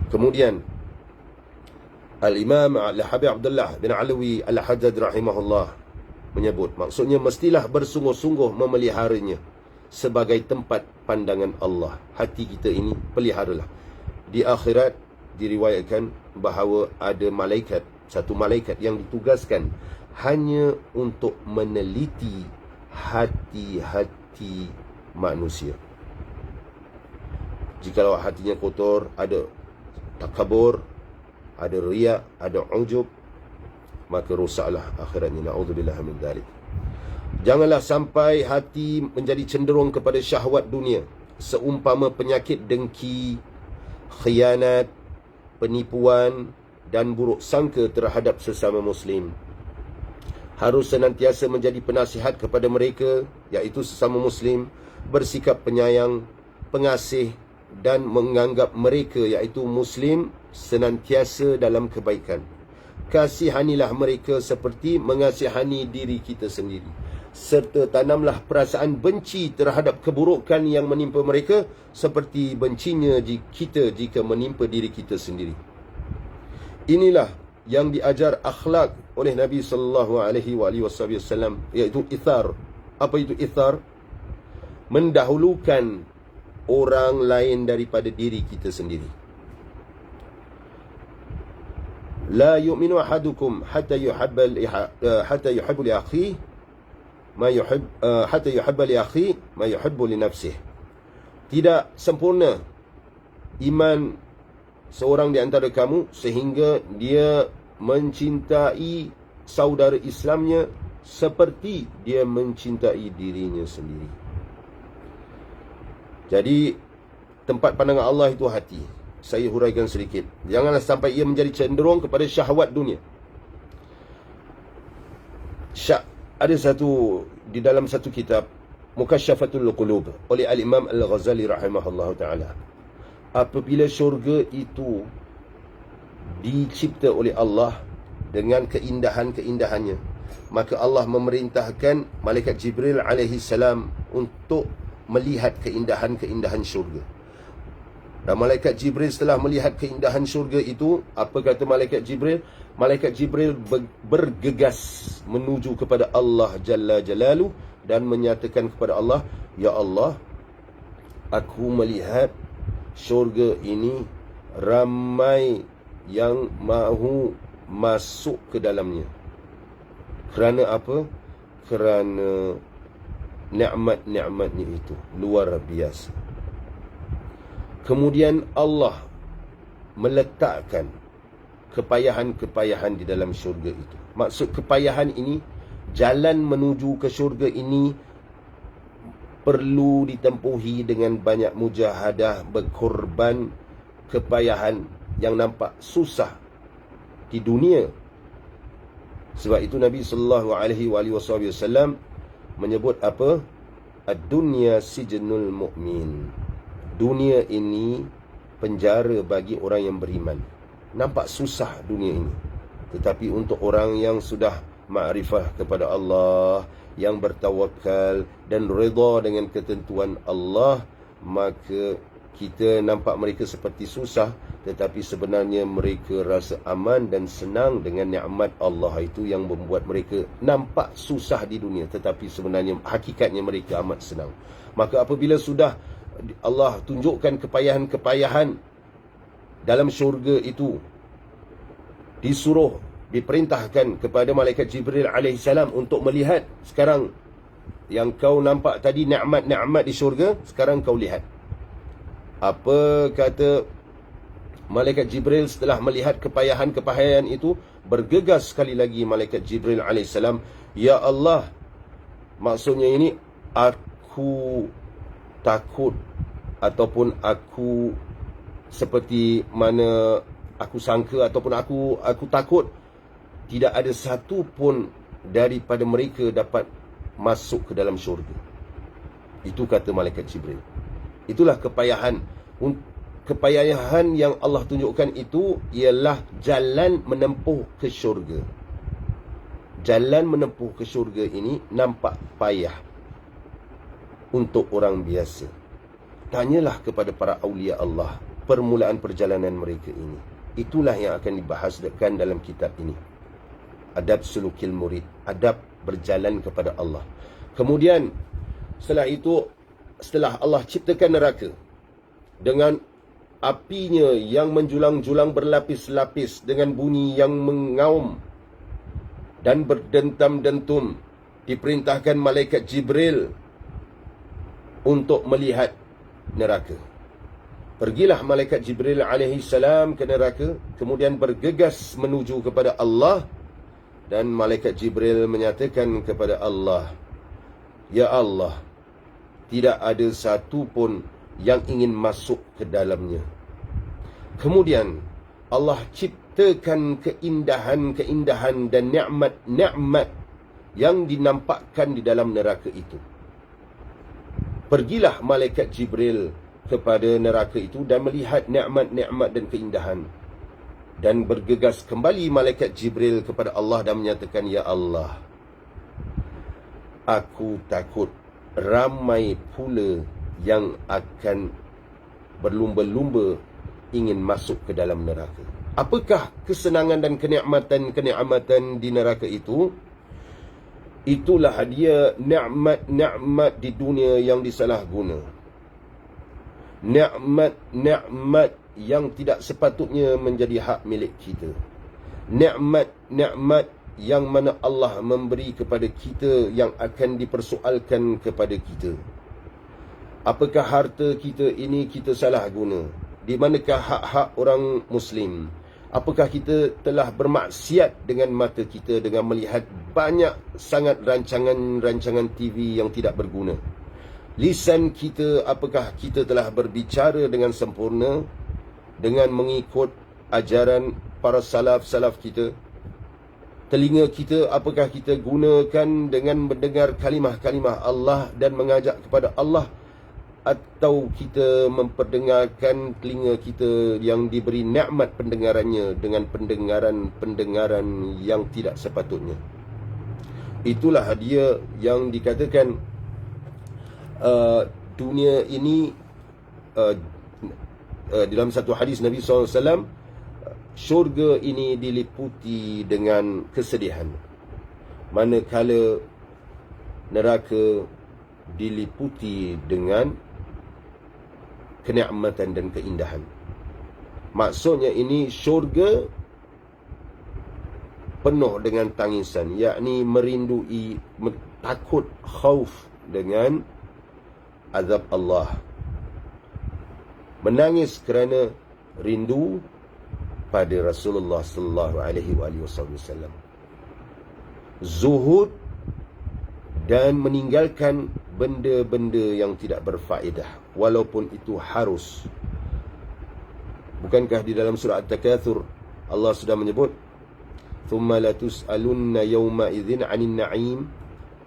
Kemudian Al-Imam Al-Habib Abdullah bin Alawi Al-Haddad rahimahullah menyebut, maksudnya mestilah bersungguh-sungguh memeliharanya sebagai tempat pandangan Allah. Hati kita ini peliharalah. Di akhirat diriwayatkan bahawa ada malaikat, satu malaikat yang ditugaskan hanya untuk meneliti hati-hati manusia. Jikalau hatinya kotor, ada takabur, ada riya, ada ujub, maka rosaklah akhiratnya. Na'udzubillah min dzalik. Janganlah sampai hati menjadi cenderung kepada syahwat dunia, seumpama penyakit dengki, khianat, penipuan dan buruk sangka terhadap sesama muslim. Harus senantiasa menjadi penasihat kepada mereka, iaitu sesama muslim, bersikap penyayang, pengasih dan menganggap mereka, iaitu muslim, senantiasa dalam kebaikan. Kasihanilah mereka seperti mengasihani diri kita sendiri. Serta tanamlah perasaan benci terhadap keburukan yang menimpa mereka seperti bencinya kita jika menimpa diri kita sendiri. Inilah yang diajar akhlak oleh Nabi sallallahu alaihi wasallam, iaitu ithar. Apa itu ithar? Mendahulukan orang lain daripada diri kita sendiri. La yu'minu ahadukum hatta yuhibba li akhihi ma yuhibbu li nafsihi. Tidak sempurna iman seorang di antara kamu sehingga dia mencintai saudara Islamnya seperti dia mencintai dirinya sendiri. Jadi tempat pandangan Allah itu hati. Saya huraikan sedikit. Janganlah sampai ia menjadi cenderung kepada syahwat dunia. Ada satu di dalam satu kitab Mukasyafatul Qulub oleh Al-Imam Al-Ghazali rahimahullah ta'ala. Apabila syurga itu dicipta oleh Allah dengan keindahan-keindahannya, maka Allah memerintahkan malaikat Jibril alaihi salam untuk melihat keindahan-keindahan syurga. Dan malaikat Jibril setelah melihat keindahan syurga itu, apa kata malaikat Jibril? malaikat Jibril bergegas menuju kepada Allah Jalla Jalaluh dan menyatakan kepada Allah, "Ya Allah, aku melihat syurga ini ramai yang mahu masuk ke dalamnya." Kerana apa? Kerana nikmat-nikmatnya itu luar biasa. Kemudian Allah meletakkan kepayahan-kepayahan di dalam syurga itu. Maksud kepayahan ini, jalan menuju ke syurga ini perlu ditempuhi dengan banyak mujahadah, berkorban, kepayahan yang nampak susah di dunia. Sebab itu Nabi SAW menyebut apa? Ad-dunya sijnul mu'min. Dunia ini penjara bagi orang yang beriman. Nampak susah dunia ini, tetapi untuk orang yang sudah ma'rifah kepada Allah, yang bertawakal dan redha dengan ketentuan Allah, maka kita nampak mereka seperti susah, tetapi sebenarnya mereka rasa aman dan senang dengan nikmat Allah itu yang membuat mereka nampak susah di dunia, tetapi sebenarnya hakikatnya mereka amat senang. Maka apabila sudah Allah tunjukkan kepayahan-kepayahan dalam syurga itu, diperintahkan kepada malaikat Jibril alaihissalam untuk melihat. Sekarang yang kau nampak tadi nikmat-nikmat di syurga, sekarang kau lihat. Apa kata malaikat Jibril setelah melihat kepayahan-kepayahan itu? Bergegas sekali lagi malaikat Jibril alaihissalam, "Ya Allah," maksudnya ini, "aku takut," ataupun aku seperti mana aku sangka, ataupun aku takut tidak ada satu pun daripada mereka dapat masuk ke dalam syurga. Itu kata malaikat Jibril. Itulah kepayahan. Kepayahan yang Allah tunjukkan itu ialah jalan menempuh ke syurga. Jalan menempuh ke syurga ini nampak payah untuk orang biasa. Tanyalah kepada para awliya Allah permulaan perjalanan mereka ini. Itulah yang akan dibahaskan dalam kitab ini. Adab sulukil murid, adab berjalan kepada Allah. Kemudian setelah itu, setelah Allah ciptakan neraka dengan apinya yang menjulang-julang berlapis-lapis dengan bunyi yang mengaum dan berdentam-dentum, diperintahkan malaikat Jibril untuk melihat neraka. Pergilah malaikat Jibril alaihi salam ke neraka, kemudian bergegas menuju kepada Allah, dan malaikat Jibril menyatakan kepada Allah, "Ya Allah, tidak ada satu pun yang ingin masuk ke dalamnya." Kemudian Allah ciptakan keindahan-keindahan dan nikmat-nikmat yang dinampakkan di dalam neraka itu. Pergilah malaikat Jibril kepada neraka itu dan melihat nikmat-nikmat dan keindahan. Dan bergegas kembali malaikat Jibril kepada Allah dan menyatakan, "Ya Allah, aku takut ramai pula yang akan berlumba-lumba ingin masuk ke dalam neraka." Apakah kesenangan dan kenikmatan di neraka itu? Itulah dia nikmat-nikmat di dunia yang disalahguna. Nikmat-nikmat yang tidak sepatutnya menjadi hak milik kita. Nikmat-nikmat yang mana Allah memberi kepada kita yang akan dipersoalkan kepada kita. Apakah harta kita ini kita salah guna? Di manakah hak-hak orang Muslim? Apakah kita telah bermaksiat dengan mata kita dengan melihat banyak sangat rancangan-rancangan TV yang tidak berguna? Lisan kita, apakah kita telah berbicara dengan sempurna dengan mengikut ajaran para salaf-salaf kita? Telinga kita, apakah kita gunakan dengan mendengar kalimah-kalimah Allah dan mengajak kepada Allah? Atau kita memperdengarkan telinga kita yang diberi nikmat pendengarannya dengan pendengaran-pendengaran yang tidak sepatutnya? Itulah dia yang dikatakan dunia ini dalam satu hadis Nabi SAW, syurga ini diliputi dengan kesedihan, manakala neraka diliputi dengan kenikmatan dan keindahan. Maksudnya ini syurga penuh dengan tangisan, yakni merindui, takut, khauf dengan azab Allah. Menangis kerana rindu pada Rasulullah sallallahu alaihi wasallam. Zuhud dan meninggalkan benda-benda yang tidak berfaedah, walaupun itu harus. Bukankah di dalam surah At-Takatsur Allah sudah menyebut, "Tsumma latus'alunna yawma idzin 'anil na'im,"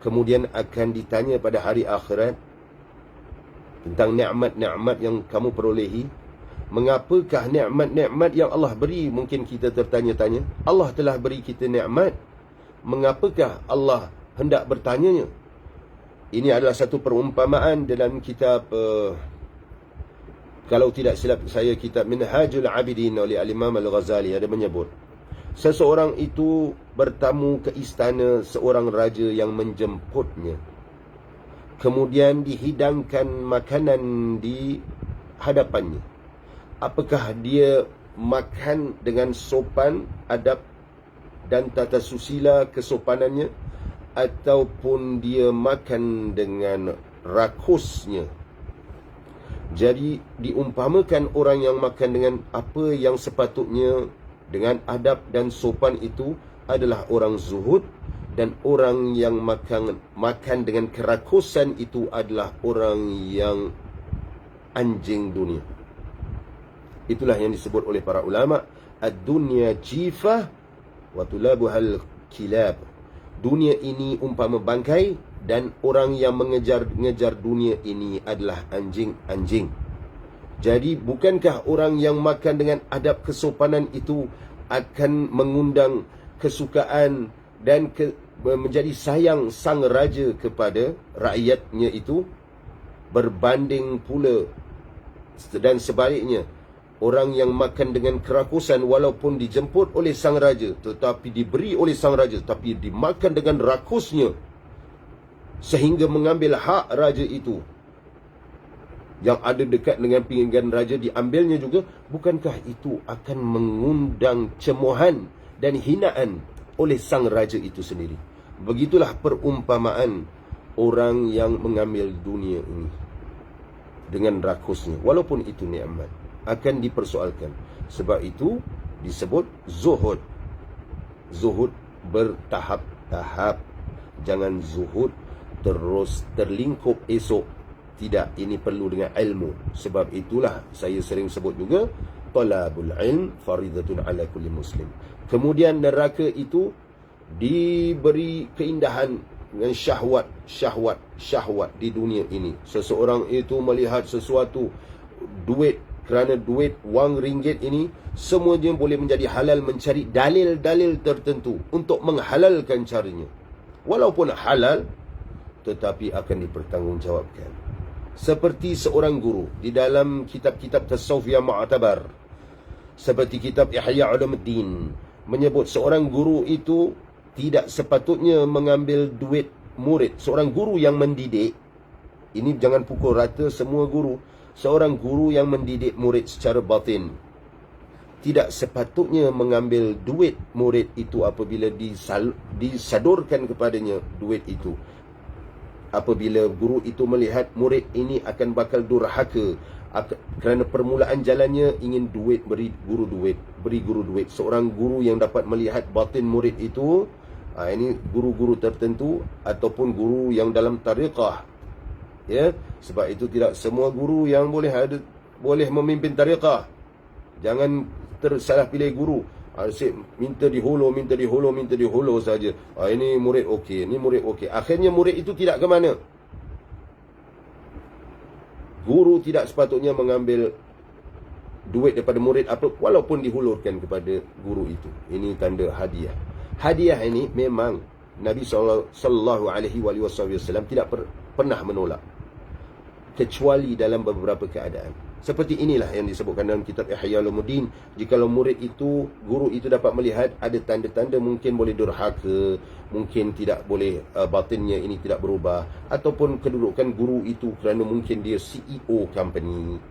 kemudian akan ditanya pada hari akhirat tentang nikmat-nikmat yang kamu perolehi. Mengapakah nikmat-nikmat yang Allah beri? Mungkin kita tertanya-tanya, Allah telah beri kita nikmat, mengapakah Allah hendak bertanyanya? Ini adalah satu perumpamaan dalam kitab kalau tidak silap saya, kitab Minhajul Abidin oleh Al-Imam Al-Ghazali, ada menyebut seseorang itu bertamu ke istana seorang raja yang menjemputnya. Kemudian dihidangkan makanan di hadapannya. Apakah dia makan dengan sopan, adab dan tata susila kesopanannya, ataupun dia makan dengan rakusnya? Jadi diumpamakan orang yang makan dengan apa yang sepatutnya dengan adab dan sopan itu adalah orang zuhud, dan orang yang makan dengan kerakusan itu adalah orang yang anjing dunia. Itulah yang disebut oleh para ulama, ad-dunya jifah wa tulabuhal kilab. Dunia ini umpama bangkai, dan orang yang mengejar dunia ini adalah anjing-anjing. Jadi bukankah orang yang makan dengan adab kesopanan itu akan mengundang kesukaan dan menjadi sayang sang raja kepada rakyatnya itu? Berbanding pula dan sebaliknya, orang yang makan dengan kerakusan walaupun dijemput oleh sang raja, tetapi diberi oleh sang raja, tapi dimakan dengan rakusnya sehingga mengambil hak raja itu, yang ada dekat dengan pinggan raja diambilnya juga. Bukankah itu akan mengundang cemohan dan hinaan oleh sang raja itu sendiri? Begitulah perumpamaan orang yang mengambil dunia ini dengan rakusnya, walaupun itu nikmat, akan dipersoalkan. Sebab itu disebut zuhud. Zuhud bertahap-tahap. Jangan zuhud terus terlingkup esok. Tidak, ini perlu dengan ilmu. Sebab itulah saya sering sebut juga, talabul ilm faridatun ala kulli muslim. Kemudian neraka itu diberi keindahan dengan syahwat di dunia ini. Seseorang itu melihat sesuatu, duit, kerana duit, wang ringgit ini semuanya boleh menjadi halal, mencari dalil-dalil tertentu untuk menghalalkan caranya. Walaupun halal, tetapi akan dipertanggungjawabkan. Seperti seorang guru di dalam kitab-kitab tasawuf yang mu'tabar, seperti kitab Ihya Ulumuddin, menyebut seorang guru itu tidak sepatutnya mengambil duit murid. Seorang guru yang mendidik, ini jangan pukul rata semua guru. Seorang guru yang mendidik murid secara batin tidak sepatutnya mengambil duit murid itu apabila disadurkan kepadanya duit itu. Apabila guru itu melihat murid ini akan bakal durhaka kerana permulaan jalannya ingin duit, beri guru duit. Seorang guru yang dapat melihat batin murid itu, ini guru-guru tertentu ataupun guru yang dalam tariqah, ya. Sebab itu tidak semua guru yang boleh memimpin tariqah. Jangan tersalah pilih guru. Asyik minta dihulu saja. Ini murid okey, ini murid okey. Akhirnya murid itu tidak ke mana. Guru tidak sepatutnya mengambil duit daripada murid apa, walaupun dihulurkan kepada guru itu. Ini tanda hadiah. Hadiah ini memang Nabi sallallahu alaihi wasallam tidak pernah menolak, kecuali dalam beberapa keadaan. Seperti inilah yang disebutkan dalam kitab Ihya Ulumuddin. Jikalau murid itu, guru itu dapat melihat ada tanda-tanda mungkin boleh durhaka, mungkin tidak boleh, batinnya ini tidak berubah, ataupun kedudukan guru itu kerana mungkin dia CEO company,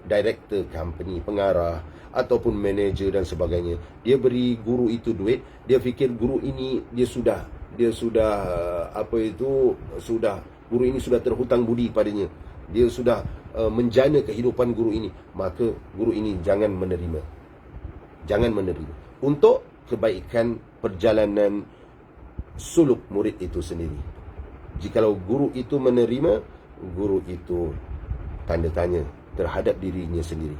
director company, pengarah, ataupun manager dan sebagainya. Dia beri guru itu duit, dia fikir guru ini guru ini sudah terhutang budi padanya. Dia sudah menjana kehidupan guru ini, maka guru ini jangan menerima. Jangan menerima. Untuk kebaikan perjalanan suluk murid itu sendiri. Jikalau guru itu menerima, guru itu tanda tanya terhadap dirinya sendiri.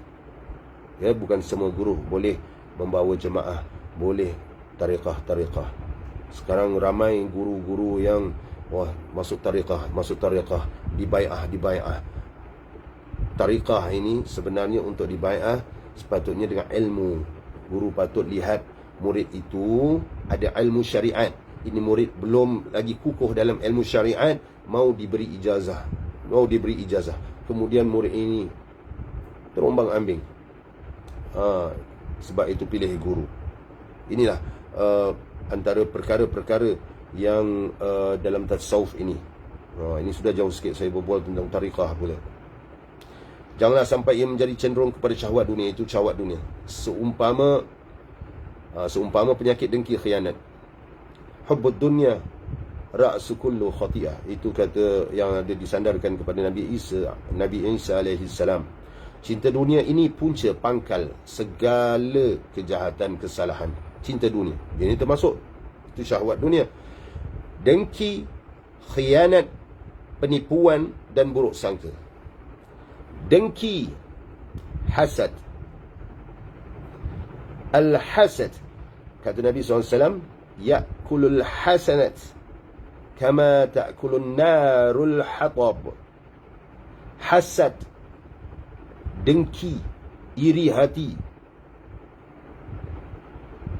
Ya, bukan semua guru boleh membawa jemaah, boleh tariqah. Sekarang ramai guru-guru yang masuk tariqah, dibai'ah. Tariqah ini sebenarnya untuk dibai'ah sepatutnya dengan ilmu. Guru patut lihat murid itu ada ilmu syariat. Ini murid belum lagi kukuh dalam ilmu syariat, mau diberi ijazah. Kemudian murid ini terombang ambing. Sebab itu pilih guru. Inilah antara perkara-perkara yang dalam tasawuf ini. Ini sudah jauh sikit saya berbual tentang tariqah pula. Janganlah sampai ia menjadi cenderung kepada syahwat dunia. Itu syahwat dunia. Seumpama penyakit dengki khianat. Hubbud dunya ra'su kullu khati'ah. Itu kata yang ada disandarkan kepada Nabi Isa alaihi salam. Cinta dunia ini punca pangkal segala kejahatan, kesalahan. Cinta dunia. Ini termasuk. Itu syahwat dunia. Dengki, khianat, penipuan dan buruk sangka. Dengki, hasad. Al-hasad, kata Nabi SAW, ya'kulul hasanat kama ta'kulun narul hatab. Hasad, dengki, iri hati,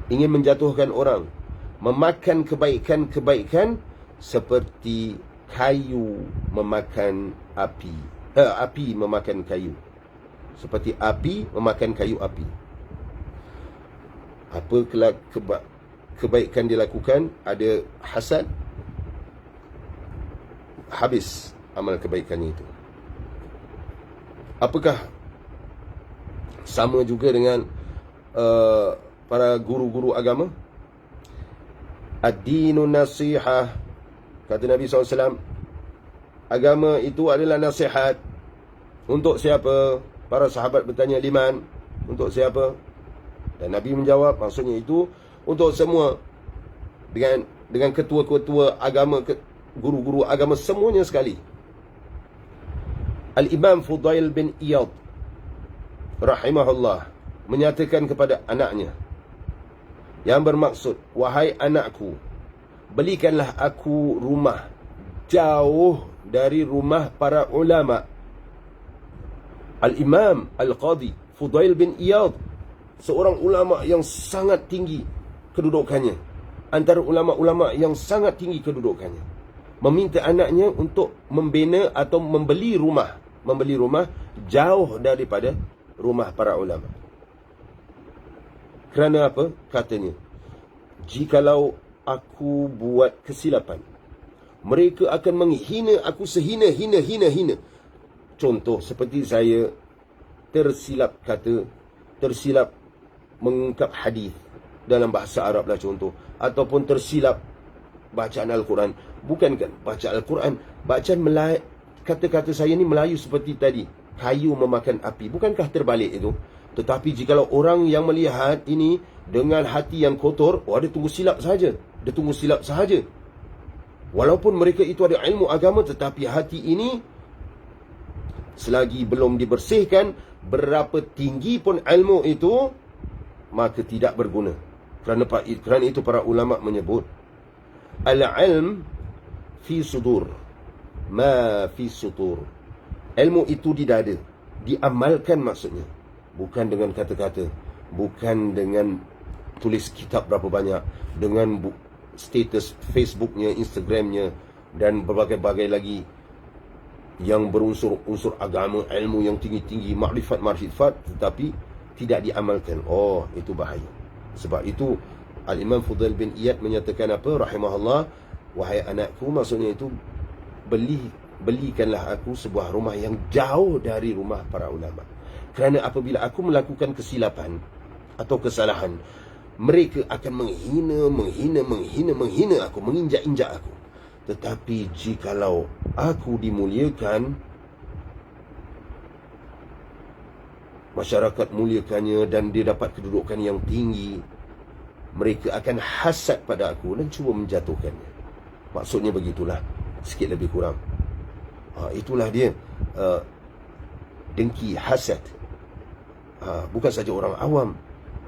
ingin menjatuhkan orang, memakan kebaikan seperti kayu memakan api. Api memakan kayu. Seperti api memakan kayu api. Apa kebaikan dilakukan, ada hasad, habis amal kebaikannya itu. Apakah sama juga dengan para guru-guru agama? Ad-dinu nasihah, kata Nabi SAW, agama itu adalah nasihat. Untuk siapa? Para sahabat bertanya, liman? Untuk siapa? Dan Nabi menjawab, maksudnya itu untuk semua. Dengan ketua-ketua agama, guru-guru agama semuanya sekali. Al-Imam Fudail bin Iyad rahimahullah menyatakan kepada anaknya, yang bermaksud, wahai anakku, belikanlah aku rumah jauh dari rumah para ulama. Al-Imam Al-Qadhi Fudail bin Iyad, seorang ulama yang sangat tinggi kedudukannya, antara ulama-ulama yang sangat tinggi kedudukannya, meminta anaknya untuk membina atau membeli rumah jauh daripada rumah para ulama. Kerana apa? Katanya, jikalau aku buat kesilapan, mereka akan menghina aku sehina-hina. Contoh seperti saya tersilap mengungkap hadis dalam bahasa Arab lah contoh, ataupun tersilap bacaan Al-Quran. Bukan bacaan Al-Quran, bacaan Melayu, kata-kata saya ni Melayu seperti tadi, kayu memakan api. Bukankah terbalik itu? Tetapi jikalau orang yang melihat ini dengan hati yang kotor, dia tunggu silap sahaja. Walaupun mereka itu ada ilmu agama, tetapi hati ini selagi belum dibersihkan, berapa tinggi pun ilmu itu, maka tidak berguna. Kerana itu para ulama menyebut, al-ilm fi sudur ma fi sutur. Ilmu itu di dada, diamalkan maksudnya. Bukan dengan kata-kata, bukan dengan tulis kitab berapa banyak, dengan status Facebooknya, Instagramnya dan berbagai-bagai lagi yang berunsur-unsur agama, ilmu yang tinggi-tinggi, makrifat, tetapi tidak diamalkan. Oh, itu bahaya. Sebab itu Al-Imam Fudail bin Iyad menyatakan apa? Rahimahullah, wahai anakku, maksudnya itu belikanlah aku sebuah rumah yang jauh dari rumah para ulama. Kerana apabila aku melakukan kesilapan atau kesalahan, mereka akan menghina aku, menginjak-injak aku. Tetapi jikalau aku dimuliakan, masyarakat muliakannya dan dia dapat kedudukan yang tinggi, mereka akan hasad pada aku dan cuba menjatuhkannya. Maksudnya begitulah, sikit lebih kurang. Itulah dia dengki, hasad. Bukan saja orang awam.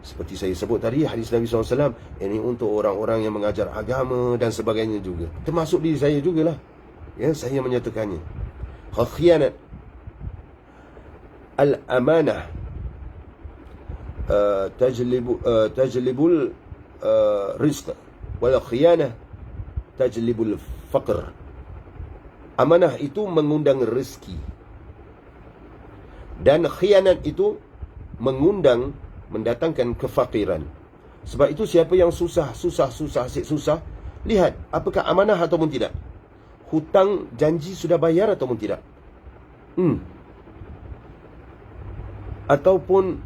Seperti saya sebut tadi, hadis Nabi SAW, ini untuk orang-orang yang mengajar agama dan sebagainya juga. Termasuk diri saya jugalah. Ya, saya menyatakannya. Khianat al-amanah tajlibul rizq, wal khianah tajlibul faqr. Amanah itu mengundang rezeki, dan khianat itu mendatangkan kefakiran. Sebab itu siapa yang susah, lihat apakah amanah ataupun tidak. Hutang janji sudah bayar ataupun tidak. Ataupun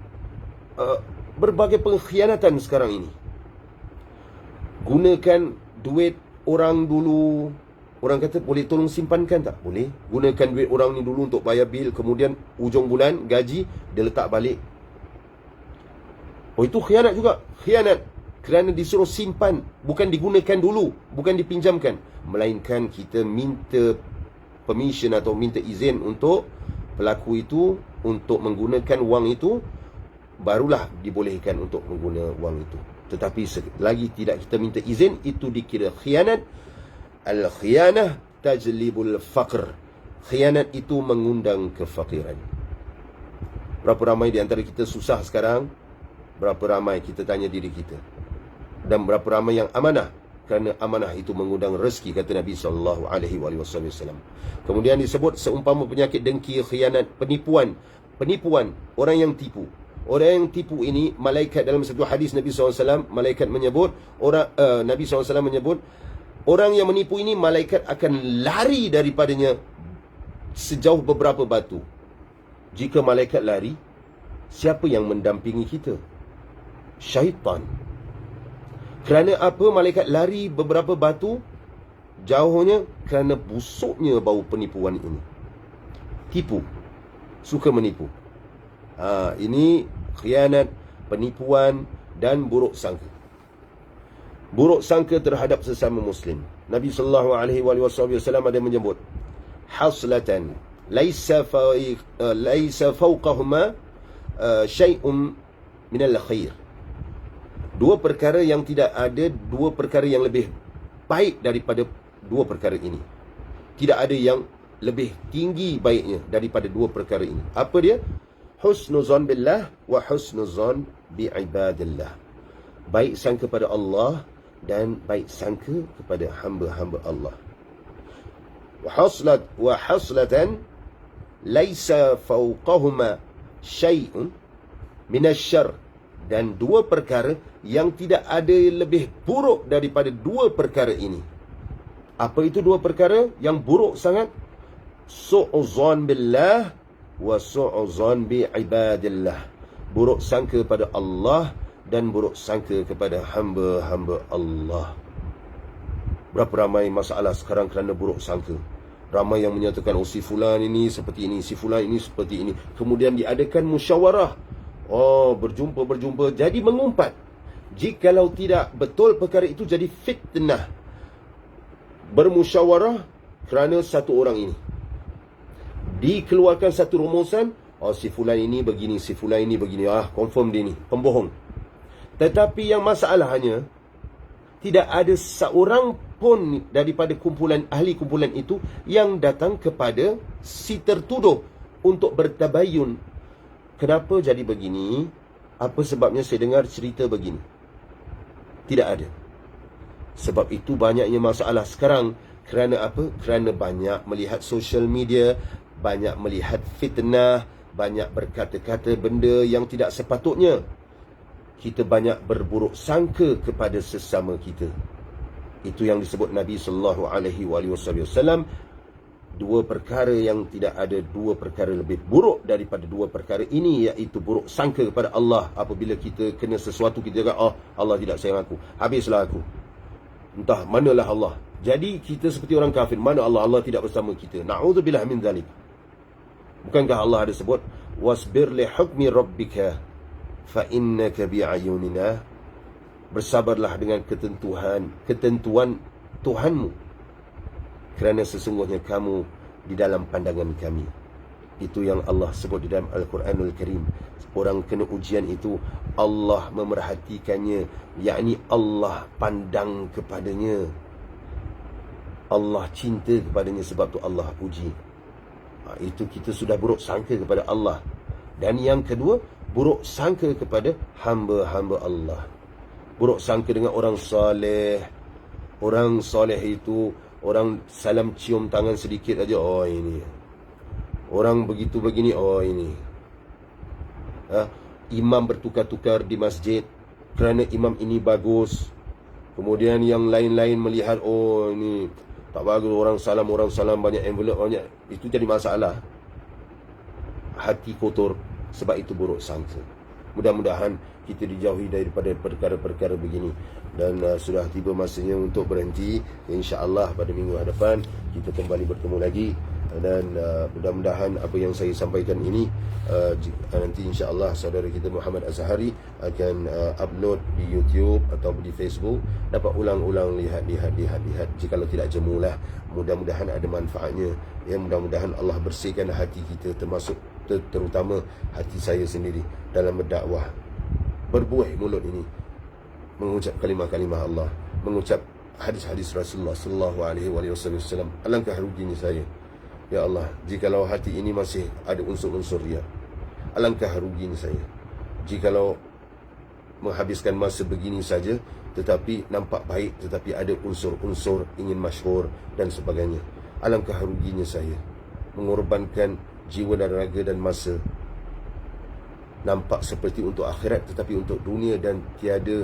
berbagai pengkhianatan sekarang ini. Gunakan duit orang dulu. Orang kata, boleh tolong simpankan tak? Boleh. Gunakan duit orang ni dulu untuk bayar bil, kemudian ujung bulan gaji dia letak balik. Oh, itu khianat juga. Khianat kerana disuruh simpan, bukan digunakan dulu, bukan dipinjamkan, melainkan kita minta permission atau minta izin untuk pelaku itu untuk menggunakan wang itu, barulah dibolehkan untuk menggunakan wang itu. Tetapi selagi tidak kita minta izin, itu dikira khianat. Al-khianah tajlibul faqr. Khianat itu mengundang kefakiran. Berapa ramai di antara kita susah sekarang? Berapa ramai kita tanya diri kita? Dan berapa ramai yang amanah? Kerana amanah itu mengundang rezeki, kata Nabi SAW. Kemudian disebut seumpama penyakit dengki, khianat, penipuan. Orang yang tipu. Orang yang tipu ini, malaikat dalam satu hadis Nabi SAW, malaikat menyebut, Nabi SAW menyebut, orang yang menipu ini, malaikat akan lari daripadanya sejauh beberapa batu. Jika malaikat lari, siapa yang mendampingi kita? Syaitan. Kerana apa malaikat lari beberapa batu jauhnya? Kerana busuknya bau penipuan ini. Tipu, suka menipu. Ini khianat, penipuan dan buruk sangka. Buruk sangka terhadap sesama Muslim. Nabi SAW ada menyebut, haslatan laisa fawqahuma syai'un minal khair. Dua perkara yang tidak ada, dua perkara yang lebih baik daripada dua perkara ini. Tidak ada yang lebih tinggi baiknya daripada dua perkara ini. Apa dia? Husnuzan billah wa husnuzan bi'ibadillah. Baik sangka pada Allah dan baik sangka kepada hamba-hamba Allah. Wa haslatan laisa fawqahuma syai'un minasyarr. Dan dua perkara yang tidak ada lebih buruk daripada dua perkara ini. Apa itu dua perkara yang buruk sangat? Su'uzan billah wa su'uzan bi'ibadillah. Buruk sangka pada Allah dan buruk sangka kepada hamba-hamba Allah. Berapa ramai masalah sekarang kerana buruk sangka. Ramai yang menyatakan, oh si fulan ini seperti ini, si fulan ini seperti ini. Kemudian diadakan musyawarah. Oh, berjumpa. Jadi mengumpat. Jikalau tidak betul perkara itu, jadi fitnah. Bermusyawarah kerana satu orang ini. Dikeluarkan satu rumusan. Oh, si fulan ini begini, si fulan ini begini. Confirm dia ni, pembohong. Tetapi yang masalahnya, tidak ada seorang pun daripada ahli kumpulan itu yang datang kepada si tertuduh untuk bertabayun. Kenapa jadi begini? Apa sebabnya saya dengar cerita begini? Tidak ada. Sebab itu banyaknya masalah sekarang Kerana apa? Kerana banyak melihat social media, banyak melihat fitnah, banyak berkata-kata benda yang tidak sepatutnya. Kita banyak berburuk sangka kepada sesama kita. Itu yang disebut Nabi SAW. Dua perkara yang tidak ada dua perkara lebih buruk daripada dua perkara ini, iaitu buruk sangka kepada Allah. Apabila kita kena sesuatu, kita kata, oh, Allah tidak sayang aku, habislah aku, entah manalah Allah. Jadi kita seperti orang kafir. Mana Allah? Allah tidak bersama kita. Na'udzubillah min zalik. Bukankah Allah ada sebut, wasbir li hukmi rabbika fa innaka bi'ayunina. Bersabarlah dengan ketentuan Tuhanmu, kerana sesungguhnya kamu di dalam pandangan kami. Itu yang Allah sebut di dalam Al-Quranul Karim. Orang kena ujian itu, Allah memerhatikannya, yakni Allah pandang kepadanya, Allah cinta kepadanya, sebab tu Allah uji. Itu kita sudah buruk sangka kepada Allah. Dan yang kedua, buruk sangka kepada hamba-hamba Allah. Buruk sangka dengan orang saleh. Orang saleh itu, orang salam cium tangan sedikit aja, oh ini. Orang begitu begini, oh ini. Imam bertukar-tukar di masjid kerana imam ini bagus. Kemudian yang lain-lain melihat, oh ini tak bagus, orang salam banyak envelope banyak. Itu jadi masalah. Hati kotor, sebab itu buruk sangka. Mudah-mudahan kita dijauhi daripada perkara-perkara begini. Dan sudah tiba masanya untuk berhenti. InsyaAllah pada minggu hadapan kita kembali bertemu lagi. Dan mudah-mudahan apa yang saya sampaikan ini, nanti insyaAllah saudara kita Muhammad Azhari akan upload di YouTube atau di Facebook. Dapat ulang-ulang lihat. Jikalau tidak jemulah, mudah-mudahan ada manfaatnya. Ya, mudah-mudahan Allah bersihkan hati kita, termasuk terutama hati saya sendiri dalam berdakwah. Berbuih mulut ini mengucap kalimah-kalimah Allah, mengucap hadis-hadis Rasulullah sallallahu alaihi wasallam. Alangkah ruginya saya, ya Allah, jikalau hati ini masih ada unsur-unsur riya. Alangkah ruginya saya jikalau menghabiskan masa begini saja, tetapi nampak baik, tetapi ada unsur-unsur ingin masyhur dan sebagainya. Alangkah ruginya saya mengorbankan jiwa dan raga dan masa, nampak seperti untuk akhirat, tetapi untuk dunia, dan tiada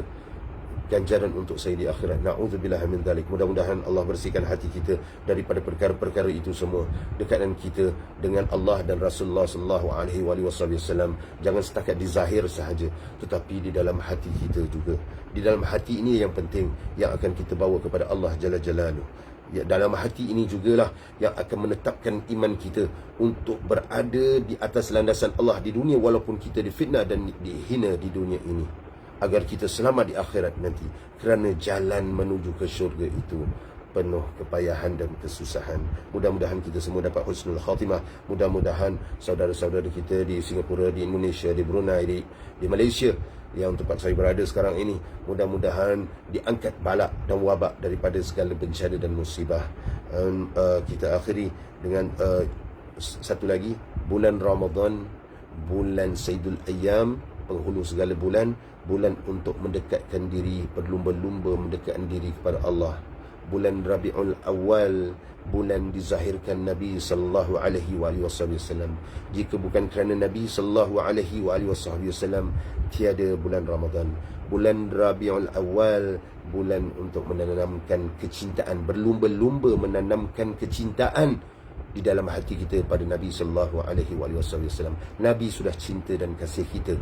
ganjaran untuk saya di akhirat. Na'udzubillah min dzalik. Mudah-mudahan Allah bersihkan hati kita daripada perkara-perkara itu semua. Dekatkan kita dengan Allah dan Rasulullah sallallahu alaihi wasallam. Jangan setakat di zahir sahaja, tetapi di dalam hati kita juga. Di dalam hati ini yang penting, yang akan kita bawa kepada Allah Jalla Jalaluh. Ya, dalam hati ini jugalah yang akan menetapkan iman kita untuk berada di atas landasan Allah di dunia, walaupun kita difitnah dan dihina di dunia ini, agar kita selamat di akhirat nanti. Kerana jalan menuju ke syurga itu penuh kepayahan dan kesusahan. Mudah-mudahan kita semua dapat husnul khatimah. Mudah-mudahan saudara-saudara kita di Singapura, di Indonesia, di Brunei, di Malaysia, yang tempat saya berada sekarang ini, mudah-mudahan diangkat balak dan wabak daripada segala bencana dan musibah. Kita akhiri dengan satu lagi, bulan Ramadan, bulan Sayyidul Ayyam, penghulu segala bulan, bulan untuk mendekatkan diri, berlumba-lumba mendekatkan diri kepada Allah. Bulan Rabiul Awal, bulan dizahirkan Nabi sallallahu alaihi wasallam. Jika bukan kerana Nabi sallallahu alaihi wasallam, tiada bulan Ramadan. Bulan Rabiul Awal, bulan untuk menanamkan kecintaan, berlumba-lumba menanamkan kecintaan di dalam hati kita pada Nabi sallallahu alaihi wasallam. Nabi sudah cinta dan kasih kita.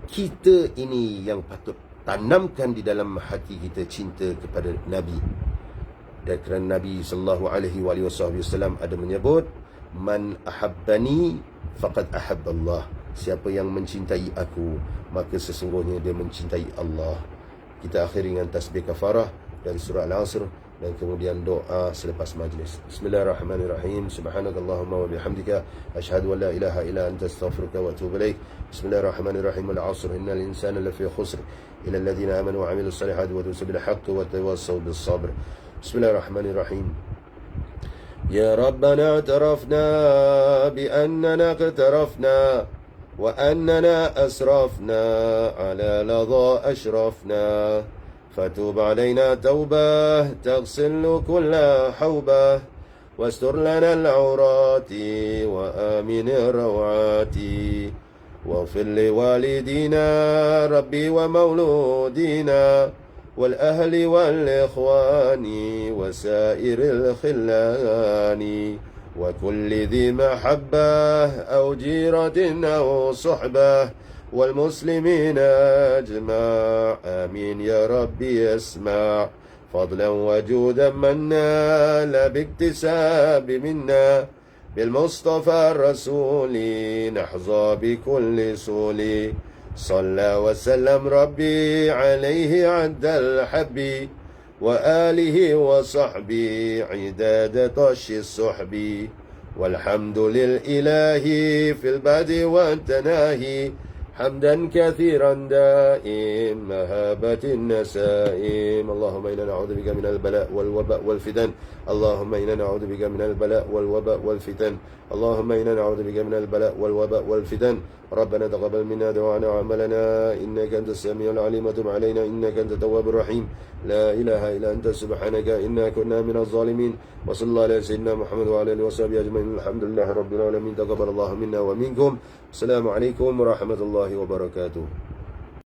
Kita ini yang patut tanamkan di dalam hati kita cinta kepada Nabi. Dan kerana Nabi sallallahu alaihi wasallam ada menyebut, man ahabbani faqad ahabballah. Siapa yang mencintai aku, maka sesungguhnya dia mencintai Allah. Kita akhiri dengan tasbih kafarah dan surah Al-Asr, dan kemudian doa selepas majlis. Bismillahirrahmanirrahim. Subhanakallahumma wa bihamdika asyhadu an la ilaha illa anta astaghfiruka wa atubu ilaik. Bismillahirrahmanirrahim. Al-'asr innal insana lafi khusr illa alladhina amanu wa 'amilus salihati wa tawasaw bil haqqi wa tawasaw bis sabr. Bismillahirrahmanirrahim. Ya Rabbana atarafna bi annana qtarafna wa annana asrafna ala ladha ashrafna فتوب علينا توبة تغسل كل حوبة، واستر لنا العورات وآمن الروعات، واغفر لوالدينا ربي ومولودينا والأهل والإخوان وسائر الخلان، وكل ذي محبة أو جيرة أو صحبة، والمسلمين أجمع آمين يا ربي اسمع. فضلا وجودا منا لا باكتساب منا، بالمصطفى الرسول نحظى بكل سول. صلى وسلم ربي عليه عد الحب، وآله وصحبه عداد طش السحب. والحمد للإله في البدء والتناهي، حمدا كثيرا دائم مهابة النسائم. اللهم إنا نعوذ بك من البلاء والوباء والفتن، اللهم إنا نعوذ بك من البلاء والوباء والفتن، اللهم إنا نعوذ بك من البلاء والوباء والفتن. ربنا تقبل منا دعاءنا وعملنا إنك أنت السميع العليم، وتب علينا إنك أنت التواب الرحيم. لا إله إلا أنت سبحانك إنا كنا من الظالمين. وصلى الله على سيدنا محمد وعلى آله وصحبه أجمعين. الحمد لله رب العالمين. تقبل الله منا ومنكم. السلام عليكم ورحمة الله وبركاته.